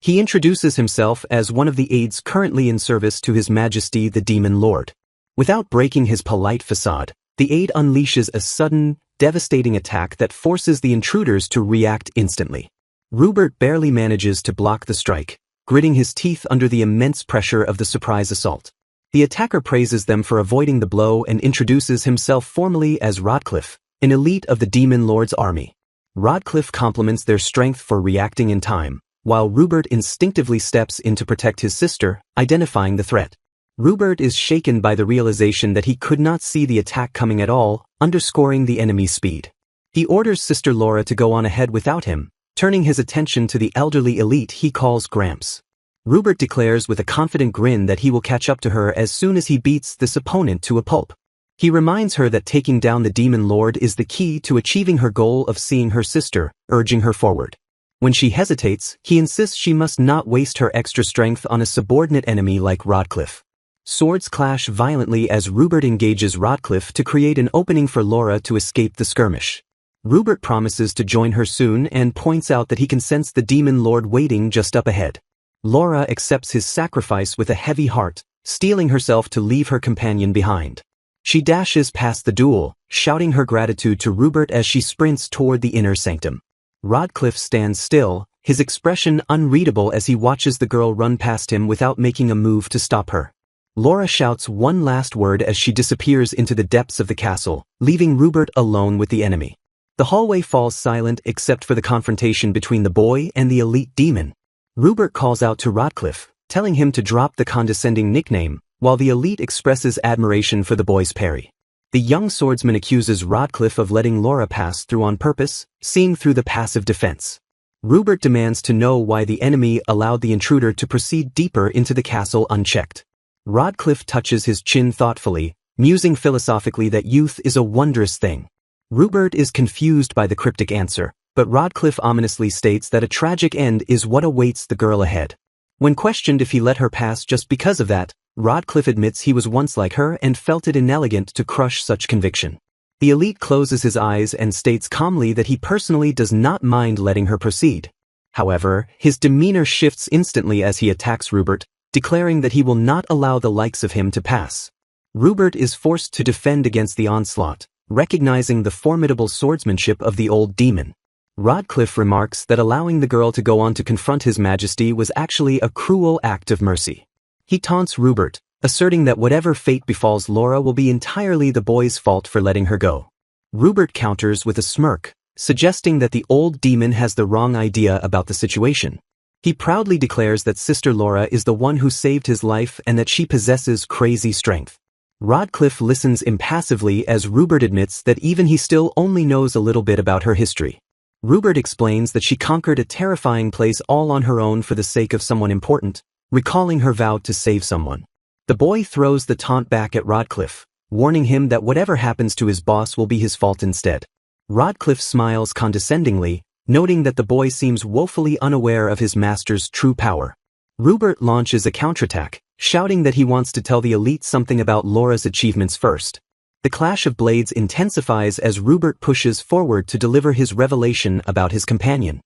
He introduces himself as one of the aides currently in service to His Majesty the Demon Lord. Without breaking his polite facade, the aide unleashes a sudden, devastating attack that forces the intruders to react instantly. Rupert barely manages to block the strike, gritting his teeth under the immense pressure of the surprise assault. The attacker praises them for avoiding the blow and introduces himself formally as Rodcliffe, an elite of the Demon Lord's army. Rodcliffe compliments their strength for reacting in time, while Rupert instinctively steps in to protect his sister, identifying the threat. Rupert is shaken by the realization that he could not see the attack coming at all, underscoring the enemy's speed. He orders Sister Laura to go on ahead without him, turning his attention to the elderly elite he calls Gramps. Rupert declares with a confident grin that he will catch up to her as soon as he beats this opponent to a pulp. He reminds her that taking down the Demon Lord is the key to achieving her goal of seeing her sister, urging her forward. When she hesitates, he insists she must not waste her extra strength on a subordinate enemy like Rodcliffe. Swords clash violently as Rupert engages Rodcliffe to create an opening for Laura to escape the skirmish. Rupert promises to join her soon and points out that he can sense the Demon Lord waiting just up ahead. Laura accepts his sacrifice with a heavy heart, steeling herself to leave her companion behind. She dashes past the duel, shouting her gratitude to Rupert as she sprints toward the inner sanctum. Rodcliffe stands still, his expression unreadable as he watches the girl run past him without making a move to stop her. Laura shouts one last word as she disappears into the depths of the castle, leaving Rupert alone with the enemy. The hallway falls silent except for the confrontation between the boy and the elite demon. Rupert calls out to Rodcliffe, telling him to drop the condescending nickname, while the elite expresses admiration for the boy's parry. The young swordsman accuses Rodcliffe of letting Laura pass through on purpose, seeing through the passive defense. Rupert demands to know why the enemy allowed the intruder to proceed deeper into the castle unchecked. Rodcliffe touches his chin thoughtfully, musing philosophically that youth is a wondrous thing. Rupert is confused by the cryptic answer, but Rodcliffe ominously states that a tragic end is what awaits the girl ahead. When questioned if he let her pass just because of that, Rodcliffe admits he was once like her and felt it inelegant to crush such conviction. The elite closes his eyes and states calmly that he personally does not mind letting her proceed. However, his demeanor shifts instantly as he attacks Rupert, declaring that he will not allow the likes of him to pass. Rupert is forced to defend against the onslaught, recognizing the formidable swordsmanship of the old demon. Rodcliffe remarks that allowing the girl to go on to confront His Majesty was actually a cruel act of mercy. He taunts Rupert, asserting that whatever fate befalls Laura will be entirely the boy's fault for letting her go. Rupert counters with a smirk, suggesting that the old demon has the wrong idea about the situation. He proudly declares that Sister Laura is the one who saved his life and that she possesses crazy strength. Rodcliffe listens impassively as Rupert admits that even he still only knows a little bit about her history. Rupert explains that she conquered a terrifying place all on her own for the sake of someone important, recalling her vow to save someone. The boy throws the taunt back at Rodcliffe, warning him that whatever happens to his boss will be his fault instead. Rodcliffe smiles condescendingly, noting that the boy seems woefully unaware of his master's true power. Rupert launches a counterattack, shouting that he wants to tell the elite something about Laura's achievements first. The clash of blades intensifies as Rupert pushes forward to deliver his revelation about his companion.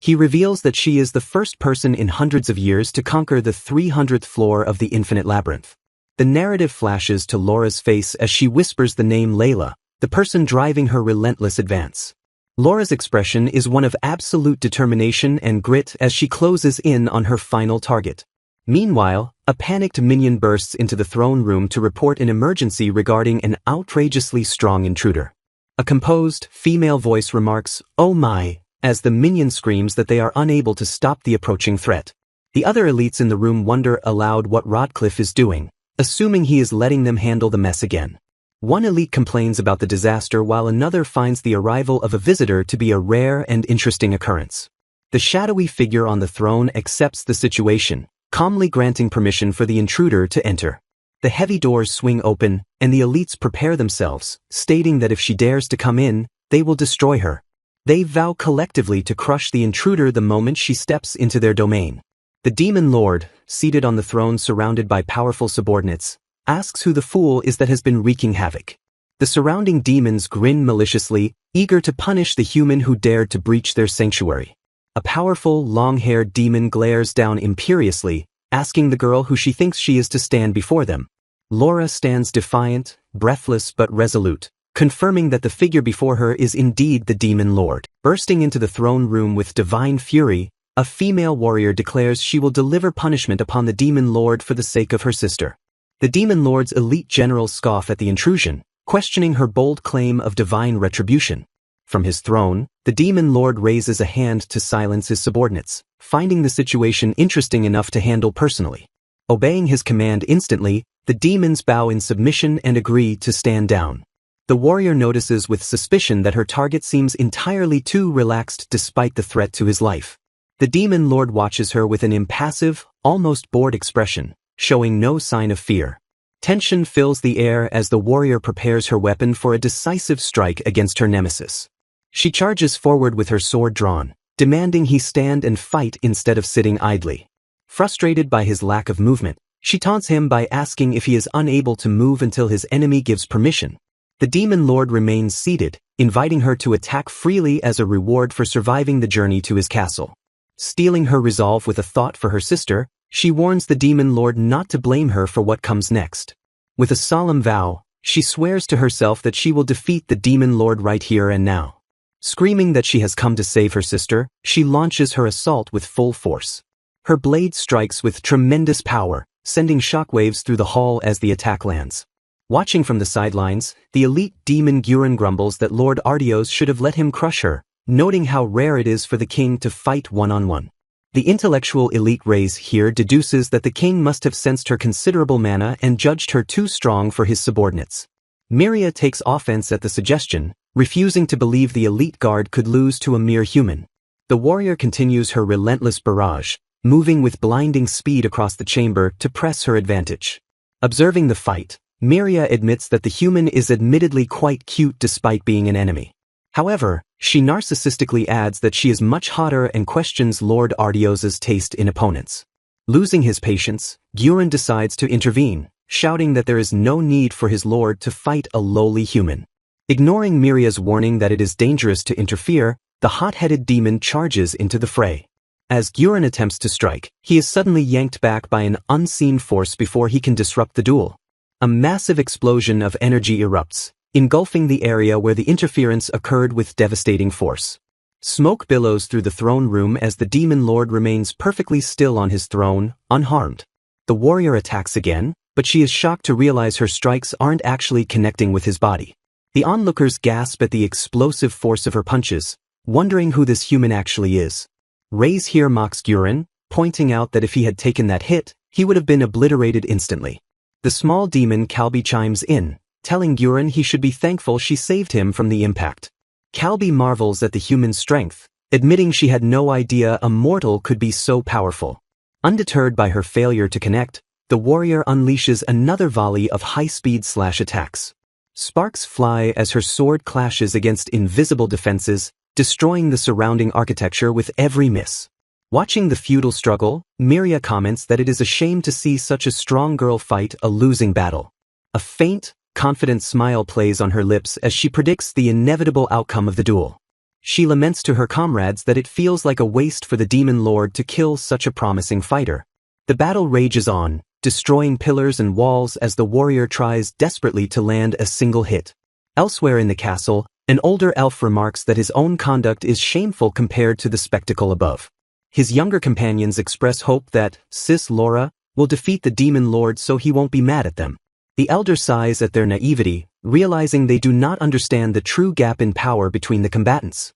He reveals that she is the first person in hundreds of years to conquer the 300th floor of the Infinite Labyrinth. The narrative flashes to Laura's face as she whispers the name Layla, the person driving her relentless advance. Laura's expression is one of absolute determination and grit as she closes in on her final target. Meanwhile, a panicked minion bursts into the throne room to report an emergency regarding an outrageously strong intruder. A composed, female voice remarks, "Oh my," as the minion screams that they are unable to stop the approaching threat. The other elites in the room wonder aloud what Rodcliffe is doing, assuming he is letting them handle the mess again. One elite complains about the disaster while another finds the arrival of a visitor to be a rare and interesting occurrence. The shadowy figure on the throne accepts the situation, calmly granting permission for the intruder to enter. The heavy doors swing open, and the elites prepare themselves, stating that if she dares to come in, they will destroy her. They vow collectively to crush the intruder the moment she steps into their domain. The Demon Lord, seated on the throne surrounded by powerful subordinates, asks who the fool is that has been wreaking havoc. The surrounding demons grin maliciously, eager to punish the human who dared to breach their sanctuary. A powerful, long-haired demon glares down imperiously, asking the girl who she thinks she is to stand before them. Laura stands defiant, breathless but resolute, confirming that the figure before her is indeed the demon lord. Bursting into the throne room with divine fury, a female warrior declares she will deliver punishment upon the demon lord for the sake of her sister. The demon lord's elite generals scoff at the intrusion, questioning her bold claim of divine retribution. From his throne, the demon lord raises a hand to silence his subordinates, finding the situation interesting enough to handle personally. Obeying his command instantly, the demons bow in submission and agree to stand down. The warrior notices with suspicion that her target seems entirely too relaxed despite the threat to his life. The demon lord watches her with an impassive, almost bored expression, showing no sign of fear. Tension fills the air as the warrior prepares her weapon for a decisive strike against her nemesis. She charges forward with her sword drawn, demanding he stand and fight instead of sitting idly. Frustrated by his lack of movement, she taunts him by asking if he is unable to move until his enemy gives permission. The demon lord remains seated, inviting her to attack freely as a reward for surviving the journey to his castle. Stealing her resolve with a thought for her sister, she warns the demon lord not to blame her for what comes next. With a solemn vow, she swears to herself that she will defeat the demon lord right here and now. Screaming that she has come to save her sister, she launches her assault with full force. Her blade strikes with tremendous power, sending shockwaves through the hall as the attack lands. Watching from the sidelines, the elite demon Guren grumbles that Lord Artios should have let him crush her, noting how rare it is for the king to fight one-on-one. The intellectual elite race here deduces that the king must have sensed her considerable mana and judged her too strong for his subordinates. Myria takes offense at the suggestion, refusing to believe the elite guard could lose to a mere human. The warrior continues her relentless barrage, moving with blinding speed across the chamber to press her advantage. Observing the fight, Myria admits that the human is admittedly quite cute despite being an enemy. However, she narcissistically adds that she is much hotter and questions Lord Artios's taste in opponents. Losing his patience, Guren decides to intervene, shouting that there is no need for his lord to fight a lowly human. Ignoring Myria's warning that it is dangerous to interfere, the hot-headed demon charges into the fray. As Guren attempts to strike, he is suddenly yanked back by an unseen force before he can disrupt the duel. A massive explosion of energy erupts, engulfing the area where the interference occurred with devastating force. Smoke billows through the throne room as the demon lord remains perfectly still on his throne, unharmed. The warrior attacks again, but she is shocked to realize her strikes aren't actually connecting with his body. The onlookers gasp at the explosive force of her punches, wondering who this human actually is. Ray's here mocks Guren, pointing out that if he had taken that hit, he would have been obliterated instantly. The small demon Calby chimes in, telling Guren he should be thankful she saved him from the impact. Calby marvels at the human's strength, admitting she had no idea a mortal could be so powerful. Undeterred by her failure to connect, the warrior unleashes another volley of high-speed slash attacks. Sparks fly as her sword clashes against invisible defenses, destroying the surrounding architecture with every miss. Watching the futile struggle, Myria comments that it is a shame to see such a strong girl fight a losing battle. A faint, confident smile plays on her lips as she predicts the inevitable outcome of the duel. She laments to her comrades that it feels like a waste for the demon lord to kill such a promising fighter. The battle rages on, destroying pillars and walls as the warrior tries desperately to land a single hit. Elsewhere in the castle, an older elf remarks that his own conduct is shameful compared to the spectacle above. His younger companions express hope that Sis Laura will defeat the demon lord so he won't be mad at them. The elder sighs at their naivety, realizing they do not understand the true gap in power between the combatants.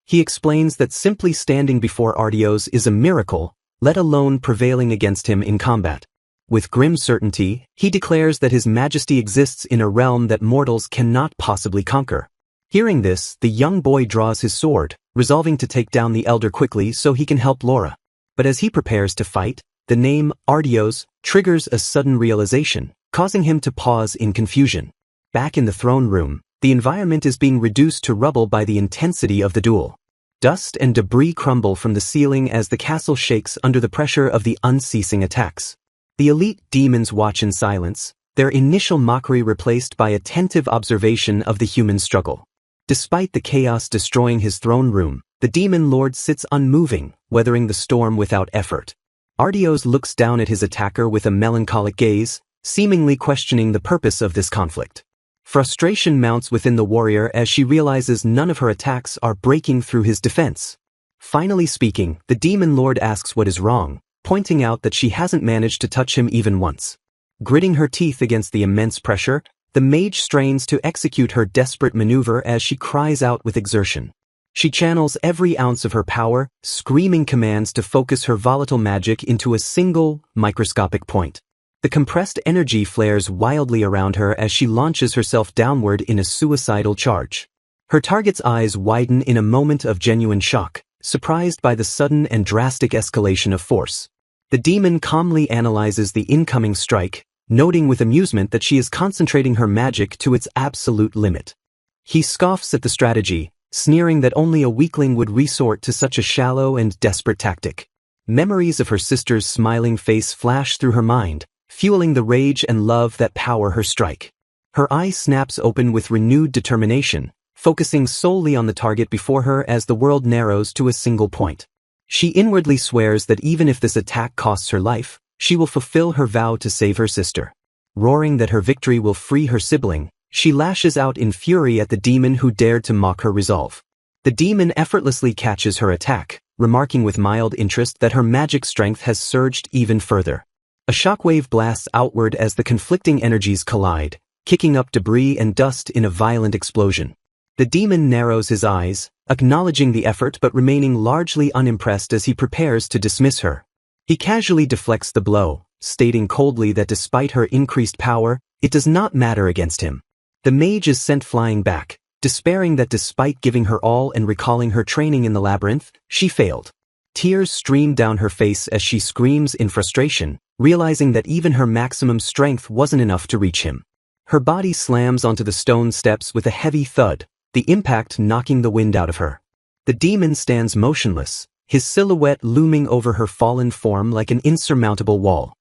He explains that simply standing before Artios is a miracle, let alone prevailing against him in combat. With grim certainty, he declares that his majesty exists in a realm that mortals cannot possibly conquer. Hearing this, the young boy draws his sword, resolving to take down the elder quickly so he can help Laura. But as he prepares to fight, the name Artios triggers a sudden realization, causing him to pause in confusion. Back in the throne room, the environment is being reduced to rubble by the intensity of the duel. Dust and debris crumble from the ceiling as the castle shakes under the pressure of the unceasing attacks. The elite demons watch in silence, their initial mockery replaced by attentive observation of the human struggle. Despite the chaos destroying his throne room, the demon lord sits unmoving, weathering the storm without effort. Artios looks down at his attacker with a melancholic gaze, seemingly questioning the purpose of this conflict. Frustration mounts within the warrior as she realizes none of her attacks are breaking through his defense. Finally speaking, the demon lord asks what is wrong, pointing out that she hasn't managed to touch him even once. Gritting her teeth against the immense pressure, the mage strains to execute her desperate maneuver as she cries out with exertion. She channels every ounce of her power, screaming commands to focus her volatile magic into a single, microscopic point. The compressed energy flares wildly around her as she launches herself downward in a suicidal charge. Her target's eyes widen in a moment of genuine shock, surprised by the sudden and drastic escalation of force. The demon calmly analyzes the incoming strike, noting with amusement that she is concentrating her magic to its absolute limit. He scoffs at the strategy, sneering that only a weakling would resort to such a shallow and desperate tactic. Memories of her sister's smiling face flash through her mind, fueling the rage and love that power her strike. Her eye snaps open with renewed determination, focusing solely on the target before her as the world narrows to a single point. She inwardly swears that even if this attack costs her life, she will fulfill her vow to save her sister. Roaring that her victory will free her sibling, she lashes out in fury at the demon who dared to mock her resolve. The demon effortlessly catches her attack, remarking with mild interest that her magic strength has surged even further. A shockwave blasts outward as the conflicting energies collide, kicking up debris and dust in a violent explosion. The demon narrows his eyes, acknowledging the effort but remaining largely unimpressed as he prepares to dismiss her. He casually deflects the blow, stating coldly that despite her increased power, it does not matter against him. The mage is sent flying back, despairing that despite giving her all and recalling her training in the labyrinth, she failed. Tears stream down her face as she screams in frustration, realizing that even her maximum strength wasn't enough to reach him. Her body slams onto the stone steps with a heavy thud, the impact knocking the wind out of her. The demon stands motionless, his silhouette looming over her fallen form like an insurmountable wall.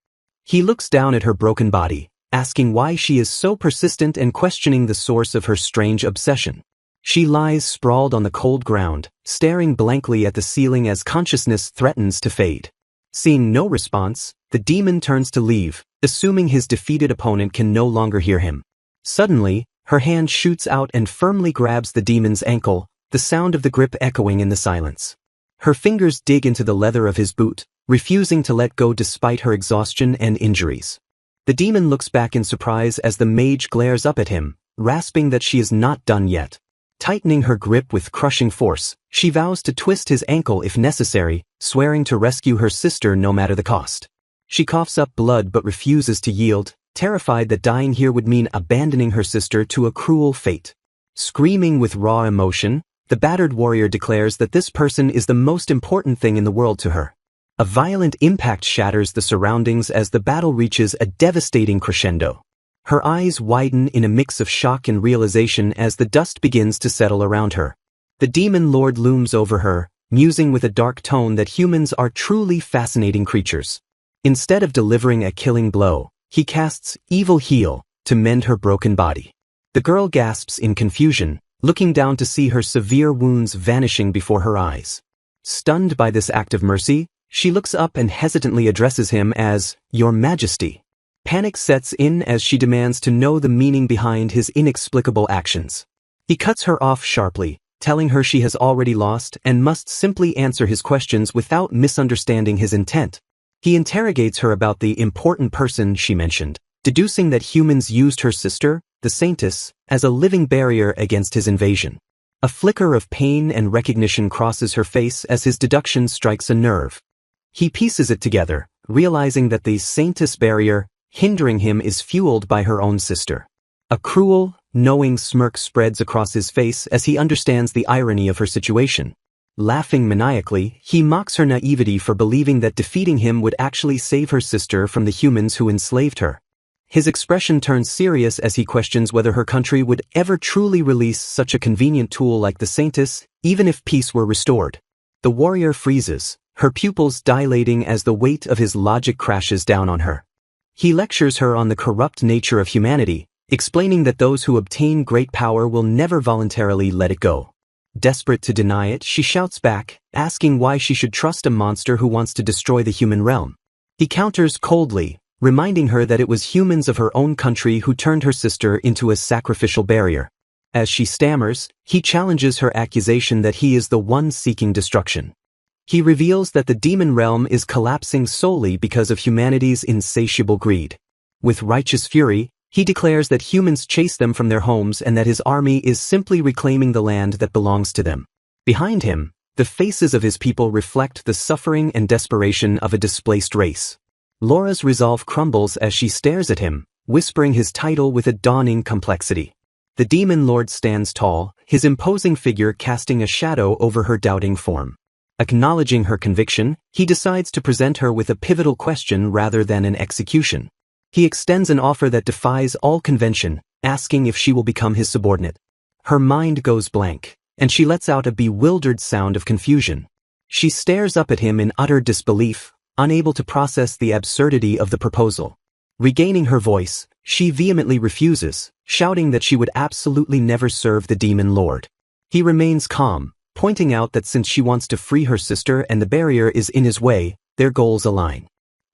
He looks down at her broken body, asking why she is so persistent and questioning the source of her strange obsession. She lies sprawled on the cold ground, staring blankly at the ceiling as consciousness threatens to fade. Seeing no response, the demon turns to leave, assuming his defeated opponent can no longer hear him. Suddenly, her hand shoots out and firmly grabs the demon's ankle, the sound of the grip echoing in the silence. Her fingers dig into the leather of his boot, refusing to let go despite her exhaustion and injuries. The demon looks back in surprise as the mage glares up at him, rasping that she is not done yet. Tightening her grip with crushing force, she vows to twist his ankle if necessary, swearing to rescue her sister no matter the cost. She coughs up blood but refuses to yield, terrified that dying here would mean abandoning her sister to a cruel fate. Screaming with raw emotion, the battered warrior declares that this person is the most important thing in the world to her. A violent impact shatters the surroundings as the battle reaches a devastating crescendo. Her eyes widen in a mix of shock and realization as the dust begins to settle around her. The demon lord looms over her, musing with a dark tone that humans are truly fascinating creatures. Instead of delivering a killing blow, he casts Evil Heal to mend her broken body. The girl gasps in confusion, looking down to see her severe wounds vanishing before her eyes. Stunned by this act of mercy, she looks up and hesitantly addresses him as, "Your Majesty." Panic sets in as she demands to know the meaning behind his inexplicable actions. He cuts her off sharply, telling her she has already lost and must simply answer his questions without misunderstanding his intent. He interrogates her about the important person she mentioned, deducing that humans used her sister, the Saintess, as a living barrier against his invasion. A flicker of pain and recognition crosses her face as his deduction strikes a nerve. He pieces it together, realizing that the Saintess barrier hindering him is fueled by her own sister. A cruel, knowing smirk spreads across his face as he understands the irony of her situation. Laughing maniacally, he mocks her naivety for believing that defeating him would actually save her sister from the humans who enslaved her. His expression turns serious as he questions whether her country would ever truly release such a convenient tool like the Saintess, even if peace were restored. The warrior freezes, her pupils dilating as the weight of his logic crashes down on her. He lectures her on the corrupt nature of humanity, explaining that those who obtain great power will never voluntarily let it go. Desperate to deny it, she shouts back, asking why she should trust a monster who wants to destroy the human realm. He counters coldly, reminding her that it was humans of her own country who turned her sister into a sacrificial barrier. As she stammers, he challenges her accusation that he is the one seeking destruction. He reveals that the demon realm is collapsing solely because of humanity's insatiable greed. With righteous fury, he declares that humans chase them from their homes and that his army is simply reclaiming the land that belongs to them. Behind him, the faces of his people reflect the suffering and desperation of a displaced race. Laura's resolve crumbles as she stares at him, whispering his title with a dawning complexity. The demon lord stands tall, his imposing figure casting a shadow over her doubting form. Acknowledging her conviction, he decides to present her with a pivotal question rather than an execution. He extends an offer that defies all convention, asking if she will become his subordinate. Her mind goes blank, and she lets out a bewildered sound of confusion. She stares up at him in utter disbelief, unable to process the absurdity of the proposal. Regaining her voice, she vehemently refuses, shouting that she would absolutely never serve the demon lord. He remains calm, pointing out that since she wants to free her sister and the barrier is in his way, their goals align.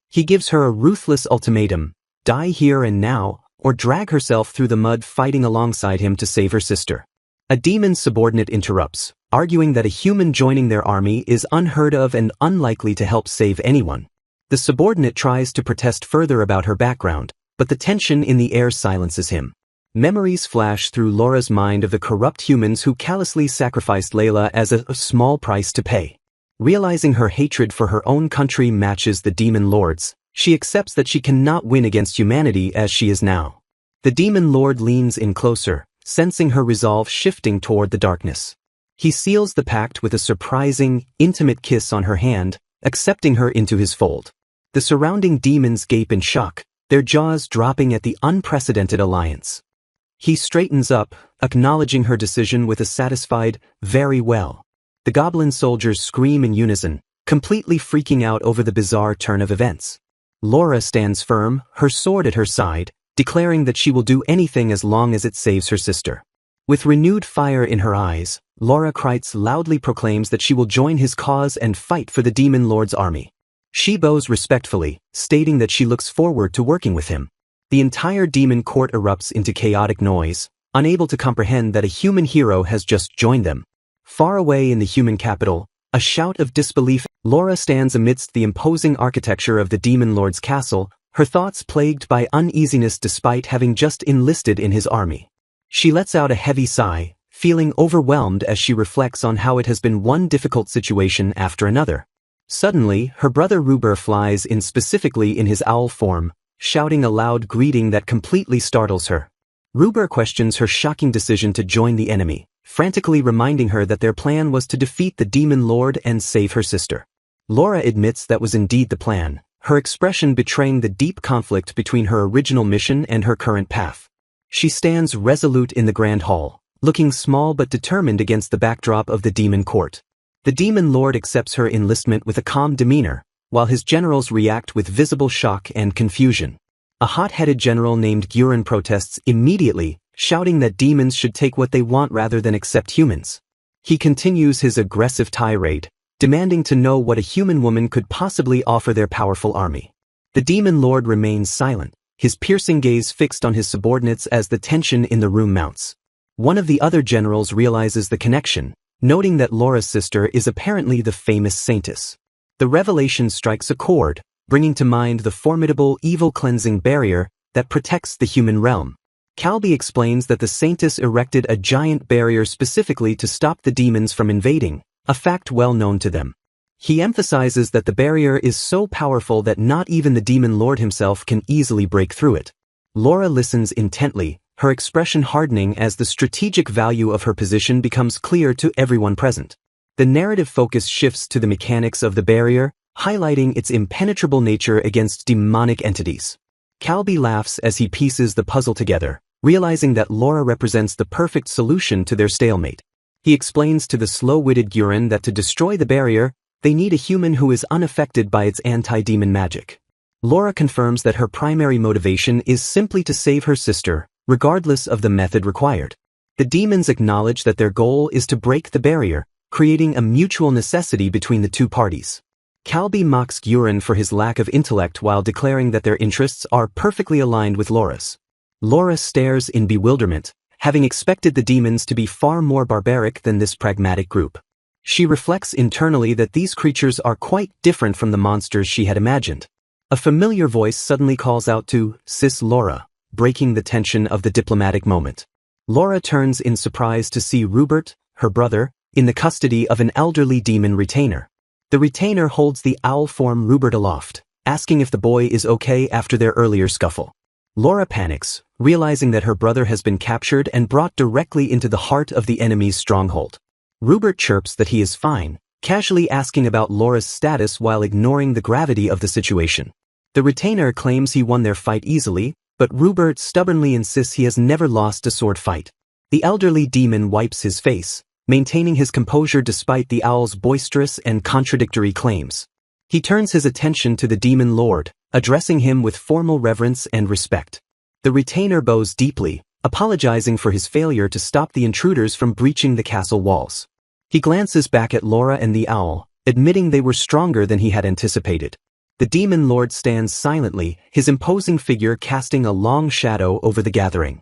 He gives her a ruthless ultimatum: die here and now, or drag herself through the mud fighting alongside him to save her sister. A demon's subordinate interrupts, arguing that a human joining their army is unheard of and unlikely to help save anyone. The subordinate tries to protest further about her background, but the tension in the air silences him. Memories flash through Laura's mind of the corrupt humans who callously sacrificed Layla as a small price to pay. Realizing her hatred for her own country matches the demon lord's, she accepts that she cannot win against humanity as she is now. The demon lord leans in closer, sensing her resolve shifting toward the darkness. He seals the pact with a surprising, intimate kiss on her hand, accepting her into his fold. The surrounding demons gape in shock, their jaws dropping at the unprecedented alliance. He straightens up, acknowledging her decision with a satisfied, "Very well." The goblin soldiers scream in unison, completely freaking out over the bizarre turn of events. Laura stands firm, her sword at her side, declaring that she will do anything as long as it saves her sister. With renewed fire in her eyes, Laura Kreitz loudly proclaims that she will join his cause and fight for the demon lord's army. She bows respectfully, stating that she looks forward to working with him. The entire demon court erupts into chaotic noise, unable to comprehend that a human hero has just joined them. Far away in the human capital, a shout of disbelief. Laura stands amidst the imposing architecture of the demon lord's castle, her thoughts plagued by uneasiness despite having just enlisted in his army. She lets out a heavy sigh, feeling overwhelmed as she reflects on how it has been one difficult situation after another. Suddenly, her brother Ruber flies in, specifically in his owl form, shouting a loud greeting that completely startles her. Ruber questions her shocking decision to join the enemy, frantically reminding her that their plan was to defeat the demon lord and save her sister. Laura admits that was indeed the plan, her expression betraying the deep conflict between her original mission and her current path. She stands resolute in the grand hall, looking small but determined against the backdrop of the demon court. The demon lord accepts her enlistment with a calm demeanor, while his generals react with visible shock and confusion. A hot-headed general named Guren protests immediately, shouting that demons should take what they want rather than accept humans. He continues his aggressive tirade, demanding to know what a human woman could possibly offer their powerful army. The demon lord remains silent, his piercing gaze fixed on his subordinates as the tension in the room mounts. One of the other generals realizes the connection, noting that Laura's sister is apparently the famous Saintess. The revelation strikes a chord, bringing to mind the formidable evil cleansing barrier that protects the human realm. Calby explains that the Saintess erected a giant barrier specifically to stop the demons from invading, a fact well known to them. He emphasizes that the barrier is so powerful that not even the demon lord himself can easily break through it. Laura listens intently, her expression hardening as the strategic value of her position becomes clear to everyone present. The narrative focus shifts to the mechanics of the barrier, highlighting its impenetrable nature against demonic entities. Calby laughs as he pieces the puzzle together, realizing that Laura represents the perfect solution to their stalemate. He explains to the slow-witted Guren that to destroy the barrier, they need a human who is unaffected by its anti-demon magic. Laura confirms that her primary motivation is simply to save her sister, regardless of the method required. The demons acknowledge that their goal is to break the barrier, creating a mutual necessity between the two parties. Calby mocks Guren for his lack of intellect while declaring that their interests are perfectly aligned with Laura's. Laura stares in bewilderment, having expected the demons to be far more barbaric than this pragmatic group. She reflects internally that these creatures are quite different from the monsters she had imagined. A familiar voice suddenly calls out to Sis Laura, breaking the tension of the diplomatic moment. Laura turns in surprise to see Rupert, her brother, in the custody of an elderly demon retainer. The retainer holds the owl form Rupert aloft, asking if the boy is okay after their earlier scuffle. Laura panics, realizing that her brother has been captured and brought directly into the heart of the enemy's stronghold. Rupert chirps that he is fine, casually asking about Laura's status while ignoring the gravity of the situation. The retainer claims he won their fight easily, but Rupert stubbornly insists he has never lost a sword fight. The elderly demon wipes his face, maintaining his composure despite the owl's boisterous and contradictory claims. He turns his attention to the demon lord, addressing him with formal reverence and respect. The retainer bows deeply, apologizing for his failure to stop the intruders from breaching the castle walls. He glances back at Laura and the owl, admitting they were stronger than he had anticipated. The demon lord stands silently, his imposing figure casting a long shadow over the gathering.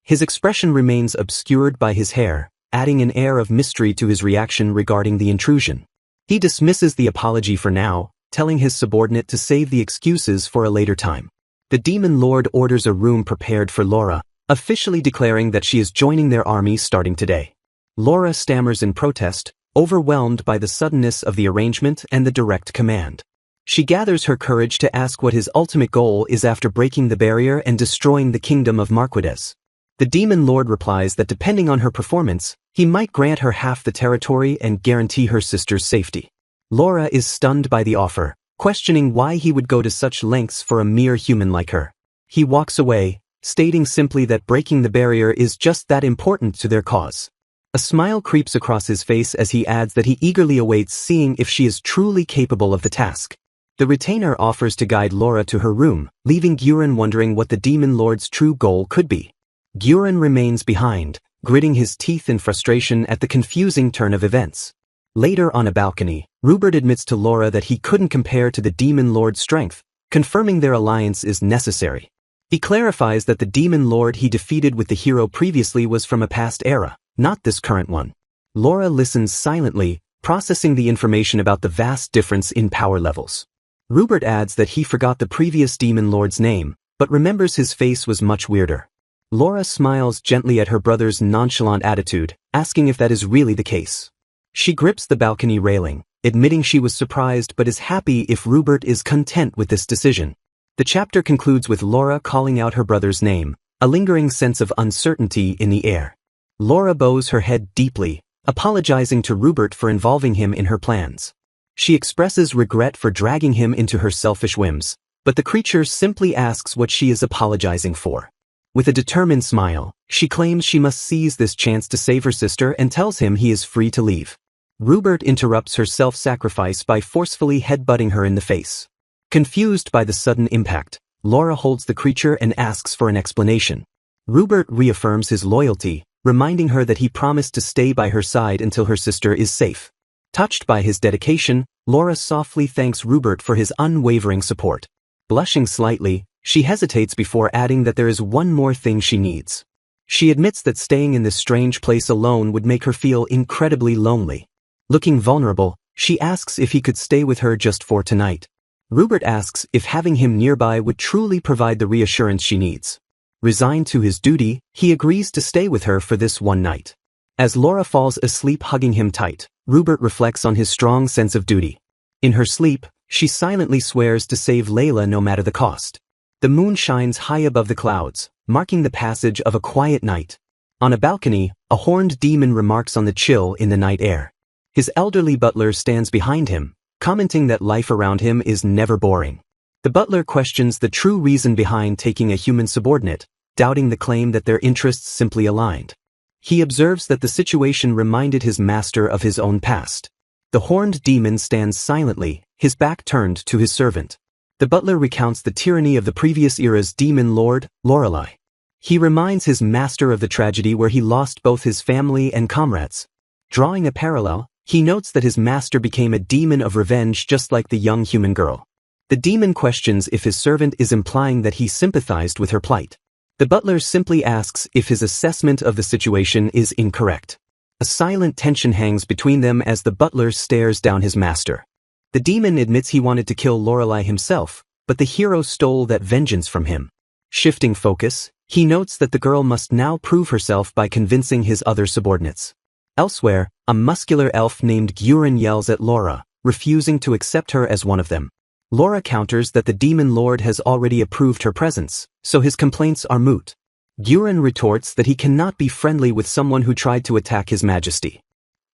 His expression remains obscured by his hair, adding an air of mystery to his reaction regarding the intrusion. He dismisses the apology for now, telling his subordinate to save the excuses for a later time. The demon lord orders a room prepared for Laura, officially declaring that she is joining their army starting today. Laura stammers in protest, overwhelmed by the suddenness of the arrangement and the direct command. She gathers her courage to ask what his ultimate goal is after breaking the barrier and destroying the kingdom of Marquades. The demon lord replies that depending on her performance, he might grant her half the territory and guarantee her sister's safety. Laura is stunned by the offer, questioning why he would go to such lengths for a mere human like her. He walks away, stating simply that breaking the barrier is just that important to their cause. A smile creeps across his face as he adds that he eagerly awaits seeing if she is truly capable of the task. The retainer offers to guide Laura to her room, leaving Guren wondering what the demon lord's true goal could be. Guren remains behind, gritting his teeth in frustration at the confusing turn of events. Later on a balcony, Rupert admits to Laura that he couldn't compare to the demon lord's strength, confirming their alliance is necessary. He clarifies that the demon lord he defeated with the hero previously was from a past era, not this current one. Laura listens silently, processing the information about the vast difference in power levels. Rupert adds that he forgot the previous demon lord's name, but remembers his face was much weirder. Laura smiles gently at her brother's nonchalant attitude, asking if that is really the case. She grips the balcony railing, admitting she was surprised but is happy if Rupert is content with this decision. The chapter concludes with Laura calling out her brother's name, a lingering sense of uncertainty in the air. Laura bows her head deeply, apologizing to Rupert for involving him in her plans. She expresses regret for dragging him into her selfish whims, but the creature simply asks what she is apologizing for. With a determined smile, she claims she must seize this chance to save her sister and tells him he is free to leave. Rupert interrupts her self-sacrifice by forcefully headbutting her in the face. Confused by the sudden impact, Laura holds the creature and asks for an explanation. Rupert reaffirms his loyalty, reminding her that he promised to stay by her side until her sister is safe. Touched by his dedication, Laura softly thanks Rupert for his unwavering support. Blushing slightly, she hesitates before adding that there is one more thing she needs. She admits that staying in this strange place alone would make her feel incredibly lonely. Looking vulnerable, she asks if he could stay with her just for tonight. Rupert asks if having him nearby would truly provide the reassurance she needs. Resigned to his duty, he agrees to stay with her for this one night. As Laura falls asleep hugging him tight, Rupert reflects on his strong sense of duty. In her sleep, she silently swears to save Layla no matter the cost. The moon shines high above the clouds, marking the passage of a quiet night. On a balcony, a horned demon remarks on the chill in the night air. His elderly butler stands behind him, commenting that life around him is never boring. The butler questions the true reason behind taking a human subordinate, doubting the claim that their interests simply aligned. He observes that the situation reminded his master of his own past. The horned demon stands silently, his back turned to his servant. The butler recounts the tyranny of the previous era's demon lord, Lorelei. He reminds his master of the tragedy where he lost both his family and comrades. Drawing a parallel, He notes that his master became a demon of revenge just like the young human girl. The demon questions if his servant is implying that he sympathized with her plight. The butler simply asks if his assessment of the situation is incorrect. A silent tension hangs between them as the butler stares down his master. The demon admits he wanted to kill Lorelei himself, but the hero stole that vengeance from him. Shifting focus, he notes that the girl must now prove herself by convincing his other subordinates. Elsewhere, a muscular elf named Guren yells at Laura, refusing to accept her as one of them. Laura counters that the demon lord has already approved her presence, so his complaints are moot. Guren retorts that he cannot be friendly with someone who tried to attack his majesty.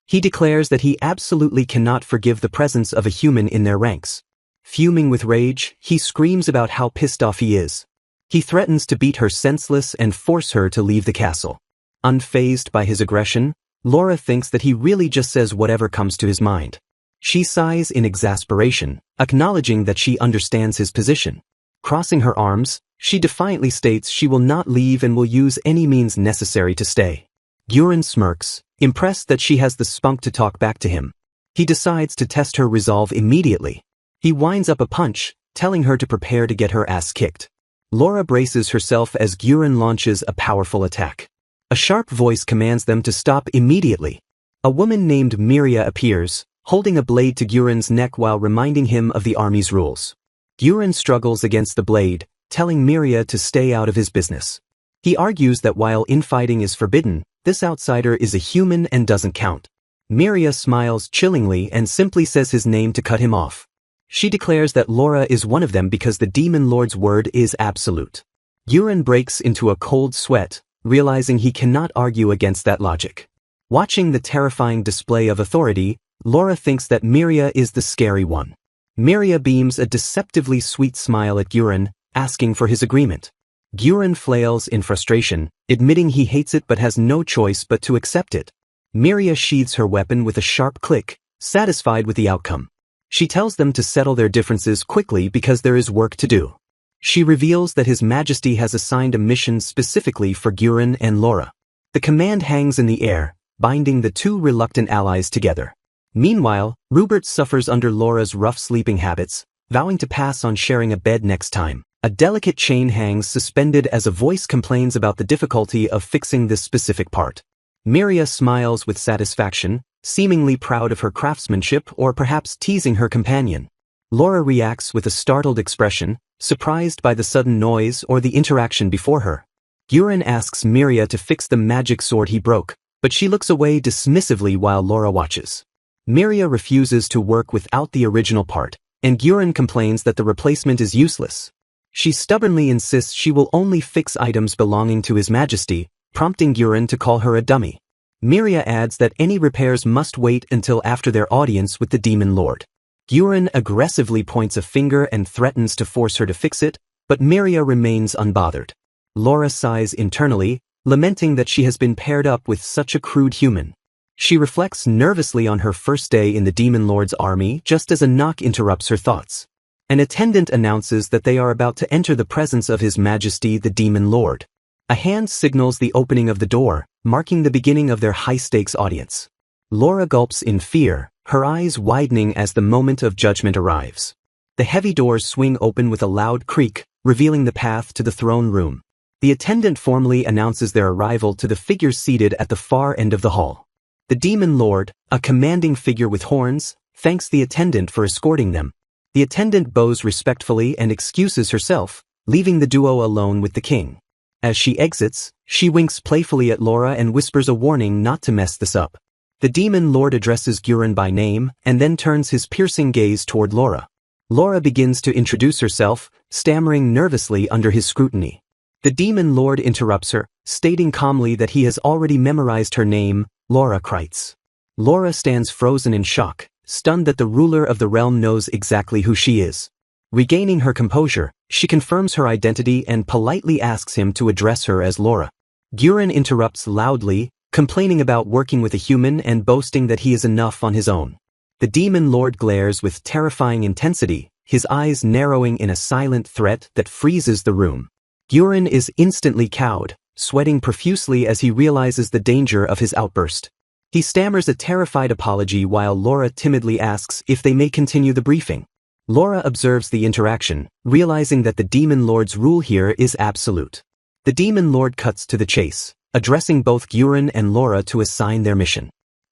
He declares that he absolutely cannot forgive the presence of a human in their ranks. Fuming with rage, he screams about how pissed off he is. He threatens to beat her senseless and force her to leave the castle. Unfazed by his aggression, Laura thinks that he really just says whatever comes to his mind. She sighs in exasperation, acknowledging that she understands his position. Crossing her arms, she defiantly states she will not leave and will use any means necessary to stay. Guren smirks, impressed that she has the spunk to talk back to him. He decides to test her resolve immediately. He winds up a punch, telling her to prepare to get her ass kicked. Laura braces herself as Guren launches a powerful attack. A sharp voice commands them to stop immediately. A woman named Miria appears, holding a blade to Guren's neck while reminding him of the army's rules. Guren struggles against the blade, telling Miria to stay out of his business. He argues that while infighting is forbidden, this outsider is a human and doesn't count. Miria smiles chillingly and simply says his name to cut him off. She declares that Laura is one of them because the demon lord's word is absolute. Guren breaks into a cold sweat, realizing he cannot argue against that logic. Watching the terrifying display of authority, Laura thinks that Miria is the scary one. Miria beams a deceptively sweet smile at Guren, asking for his agreement. Guren flails in frustration, admitting he hates it but has no choice but to accept it. Miria sheathes her weapon with a sharp click, satisfied with the outcome. She tells them to settle their differences quickly because there is work to do. She reveals that His Majesty has assigned a mission specifically for Guren and Laura. The command hangs in the air, binding the two reluctant allies together. Meanwhile, Rupert suffers under Laura's rough sleeping habits, vowing to pass on sharing a bed next time. A delicate chain hangs suspended as a voice complains about the difficulty of fixing this specific part. Miria smiles with satisfaction, seemingly proud of her craftsmanship or perhaps teasing her companion. Laura reacts with a startled expression, surprised by the sudden noise or the interaction before her. Guren asks Miria to fix the magic sword he broke, but she looks away dismissively while Laura watches. Miria refuses to work without the original part, and Guren complains that the replacement is useless. She stubbornly insists she will only fix items belonging to His Majesty, prompting Guren to call her a dummy. Miria adds that any repairs must wait until after their audience with the Demon Lord. Guren aggressively points a finger and threatens to force her to fix it, but Miria remains unbothered. Laura sighs internally, lamenting that she has been paired up with such a crude human. She reflects nervously on her first day in the Demon Lord's army just as a knock interrupts her thoughts. An attendant announces that they are about to enter the presence of His Majesty the Demon Lord. A hand signals the opening of the door, marking the beginning of their high-stakes audience. Laura gulps in fear, her eyes widening as the moment of judgment arrives. The heavy doors swing open with a loud creak, revealing the path to the throne room. The attendant formally announces their arrival to the figures seated at the far end of the hall. The Demon Lord, a commanding figure with horns, thanks the attendant for escorting them. The attendant bows respectfully and excuses herself, leaving the duo alone with the king. As she exits, she winks playfully at Laura and whispers a warning not to mess this up. The Demon Lord addresses Guren by name and then turns his piercing gaze toward Laura. Laura begins to introduce herself, stammering nervously under his scrutiny. The Demon Lord interrupts her, stating calmly that he has already memorized her name, Laura Kreitz. Laura stands frozen in shock, stunned that the ruler of the realm knows exactly who she is. Regaining her composure, she confirms her identity and politely asks him to address her as Laura. Guren interrupts loudly, complaining about working with a human and boasting that he is enough on his own. The Demon Lord glares with terrifying intensity, his eyes narrowing in a silent threat that freezes the room. Guren is instantly cowed, sweating profusely as he realizes the danger of his outburst. He stammers a terrified apology while Laura timidly asks if they may continue the briefing. Laura observes the interaction, realizing that the Demon Lord's rule here is absolute. The Demon Lord cuts to the chase, addressing both Guren and Laura to assign their mission.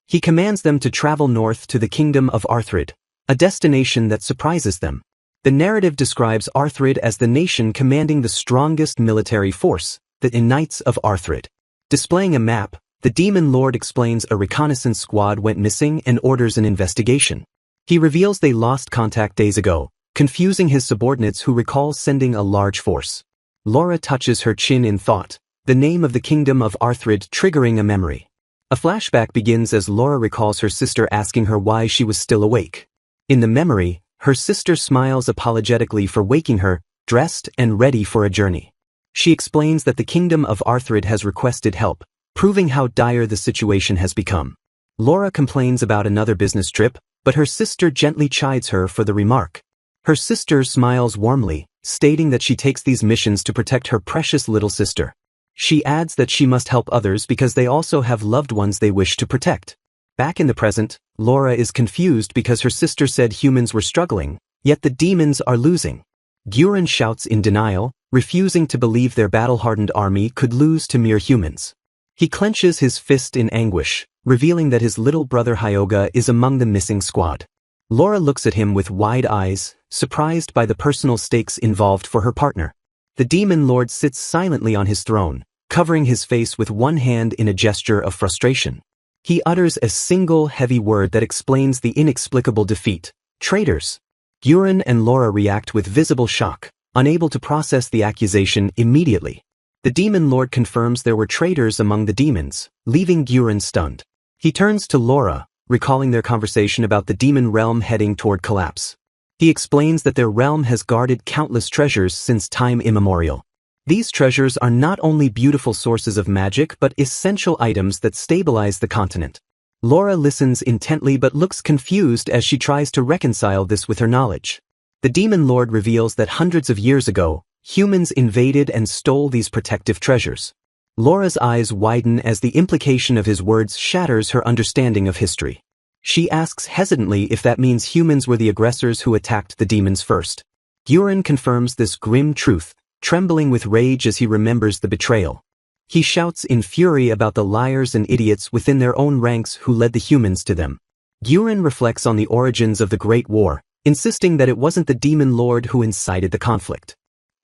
He commands them to travel north to the kingdom of Arthrid, a destination that surprises them. The narrative describes Arthrid as the nation commanding the strongest military force, the Knights of Arthrid. Displaying a map, the Demon Lord explains a reconnaissance squad went missing and orders an investigation. He reveals they lost contact days ago, confusing his subordinates who recall sending a large force. Laura touches her chin in thought, the name of the kingdom of Arthrid triggering a memory. A flashback begins as Laura recalls her sister asking her why she was still awake. In the memory, her sister smiles apologetically for waking her, dressed and ready for a journey. She explains that the kingdom of Arthrid has requested help, proving how dire the situation has become. Laura complains about another business trip, but her sister gently chides her for the remark. Her sister smiles warmly, stating that she takes these missions to protect her precious little sister. She adds that she must help others because they also have loved ones they wish to protect. Back in the present, Laura is confused because her sister said humans were struggling, yet the demons are losing. Guren shouts in denial, refusing to believe their battle-hardened army could lose to mere humans. He clenches his fist in anguish, revealing that his little brother Hyoga is among the missing squad. Laura looks at him with wide eyes, surprised by the personal stakes involved for her partner. The Demon Lord sits silently on his throne, covering his face with one hand in a gesture of frustration. He utters a single heavy word that explains the inexplicable defeat: traitors. Guren and Laura react with visible shock, unable to process the accusation immediately. The Demon Lord confirms there were traitors among the demons, leaving Guren stunned. He turns to Laura, recalling their conversation about the demon realm heading toward collapse. He explains that their realm has guarded countless treasures since time immemorial. These treasures are not only beautiful sources of magic but essential items that stabilize the continent. Laura listens intently but looks confused as she tries to reconcile this with her knowledge. The Demon Lord reveals that hundreds of years ago, humans invaded and stole these protective treasures. Laura's eyes widen as the implication of his words shatters her understanding of history. She asks hesitantly if that means humans were the aggressors who attacked the demons first. Guren confirms this grim truth, trembling with rage as he remembers the betrayal. He shouts in fury about the liars and idiots within their own ranks who led the humans to them. Guren reflects on the origins of the Great War, insisting that it wasn't the Demon Lord who incited the conflict.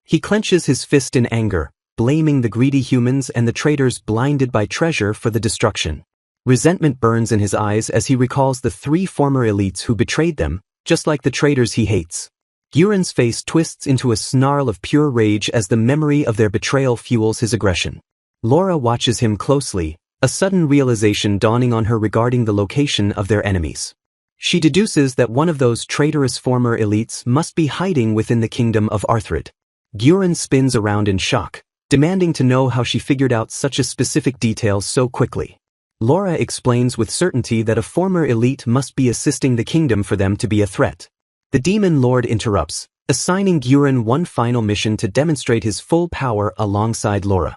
He clenches his fist in anger, blaming the greedy humans and the traitors blinded by treasure for the destruction. Resentment burns in his eyes as he recalls the 3 former elites who betrayed them, just like the traitors he hates. Guren's face twists into a snarl of pure rage as the memory of their betrayal fuels his aggression. Laura watches him closely, a sudden realization dawning on her regarding the location of their enemies. She deduces that one of those traitorous former elites must be hiding within the kingdom of Arthrid. Guren spins around in shock, demanding to know how she figured out such a specific detail so quickly. Laura explains with certainty that a former elite must be assisting the kingdom for them to be a threat. The Demon Lord interrupts, assigning Guren one final mission to demonstrate his full power alongside Laura.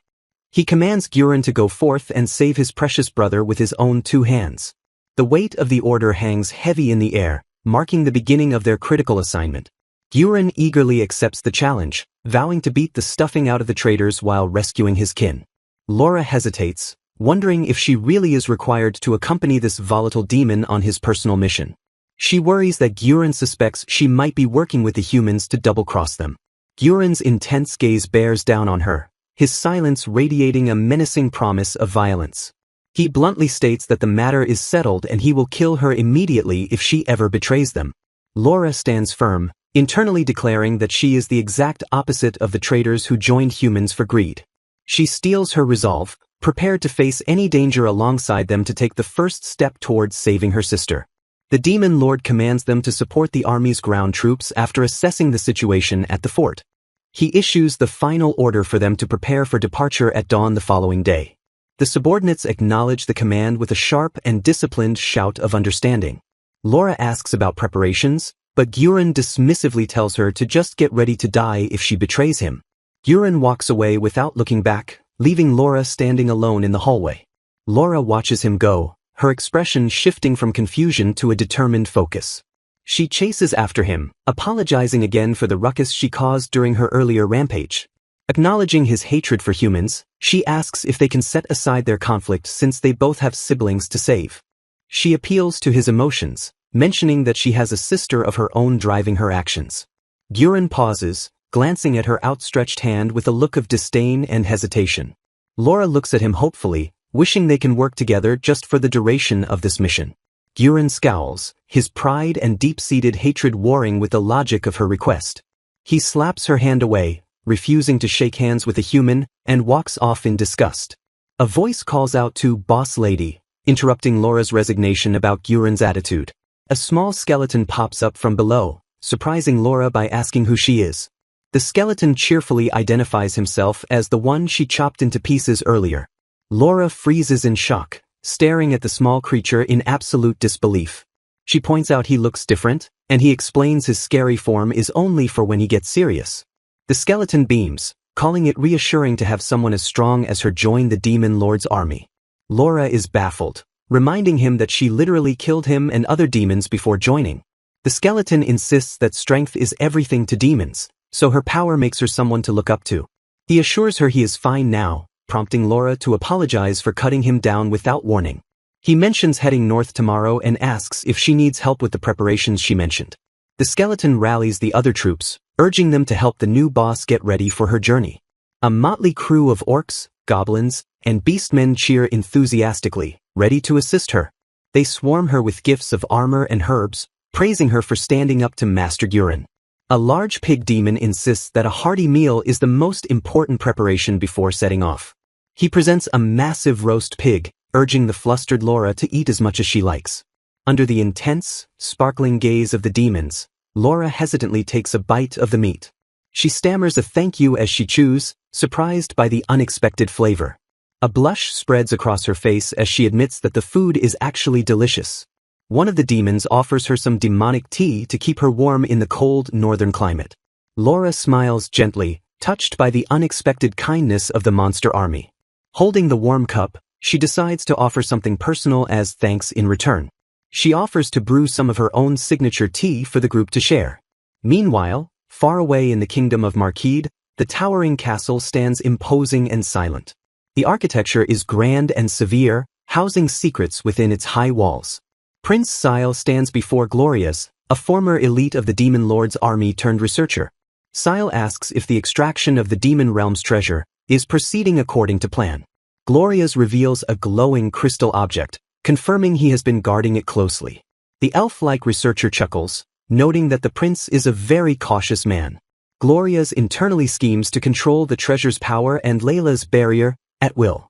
He commands Guren to go forth and save his precious brother with his own 2 hands. The weight of the order hangs heavy in the air, marking the beginning of their critical assignment. Guren eagerly accepts the challenge, vowing to beat the stuffing out of the traitors while rescuing his kin. Laura hesitates, wondering if she really is required to accompany this volatile demon on his personal mission. She worries that Guren suspects she might be working with the humans to double-cross them. Guren's intense gaze bears down on her, his silence radiating a menacing promise of violence. He bluntly states that the matter is settled and he will kill her immediately if she ever betrays them. Laura stands firm, internally declaring that she is the exact opposite of the traitors who joined humans for greed. She steels her resolve, prepared to face any danger alongside them to take the first step towards saving her sister. The Demon Lord commands them to support the army's ground troops after assessing the situation at the fort. He issues the final order for them to prepare for departure at dawn the following day. The subordinates acknowledge the command with a sharp and disciplined shout of understanding. Laura asks about preparations, but Guren dismissively tells her to just get ready to die if she betrays him. Guren walks away without looking back, leaving Laura standing alone in the hallway. Laura watches him go, her expression shifting from confusion to a determined focus. She chases after him, apologizing again for the ruckus she caused during her earlier rampage. Acknowledging his hatred for humans, she asks if they can set aside their conflict since they both have siblings to save. She appeals to his emotions, mentioning that she has a sister of her own driving her actions. Guren pauses, glancing at her outstretched hand with a look of disdain and hesitation. Laura looks at him hopefully, wishing they can work together just for the duration of this mission. Guren scowls, his pride and deep-seated hatred warring with the logic of her request. He slaps her hand away, refusing to shake hands with a human, and walks off in disgust. A voice calls out to "Boss Lady," interrupting Laura's resignation about Guren's attitude. A small skeleton pops up from below, surprising Laura by asking who she is. The skeleton cheerfully identifies himself as the one she chopped into pieces earlier. Laura freezes in shock, staring at the small creature in absolute disbelief. She points out he looks different, and he explains his scary form is only for when he gets serious. The skeleton beams, calling it reassuring to have someone as strong as her join the Demon Lord's army. Laura is baffled, reminding him that she literally killed him and other demons before joining. The skeleton insists that strength is everything to demons, so her power makes her someone to look up to. He assures her he is fine now, prompting Laura to apologize for cutting him down without warning. He mentions heading north tomorrow and asks if she needs help with the preparations she mentioned. The skeleton rallies the other troops, urging them to help the new boss get ready for her journey. A motley crew of orcs, goblins, and beastmen cheer enthusiastically, ready to assist her. They swarm her with gifts of armor and herbs, praising her for standing up to Master Guren. A large pig demon insists that a hearty meal is the most important preparation before setting off. He presents a massive roast pig, urging the flustered Laura to eat as much as she likes. Under the intense, sparkling gaze of the demons, Laura hesitantly takes a bite of the meat. She stammers a thank you as she chews, surprised by the unexpected flavor. A blush spreads across her face as she admits that the food is actually delicious. One of the demons offers her some demonic tea to keep her warm in the cold northern climate. Laura smiles gently, touched by the unexpected kindness of the monster army. Holding the warm cup, she decides to offer something personal as thanks in return. She offers to brew some of her own signature tea for the group to share. Meanwhile, far away in the kingdom of Marquide, the towering castle stands imposing and silent. The architecture is grand and severe, housing secrets within its high walls. Prince Sait stands before Glorias, a former elite of the Demon Lord's army turned researcher. Sait asks if the extraction of the Demon Realm's treasure is proceeding according to plan. Glorias reveals a glowing crystal object, confirming he has been guarding it closely. The elf-like researcher chuckles, noting that the prince is a very cautious man. Glorias internally schemes to control the treasure's power and Layla's barrier, at will.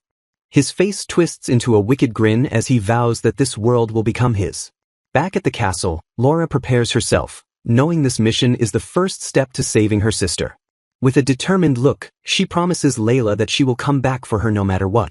His face twists into a wicked grin as he vows that this world will become his. Back at the castle, Laura prepares herself, knowing this mission is the first step to saving her sister. With a determined look, she promises Layla that she will come back for her no matter what.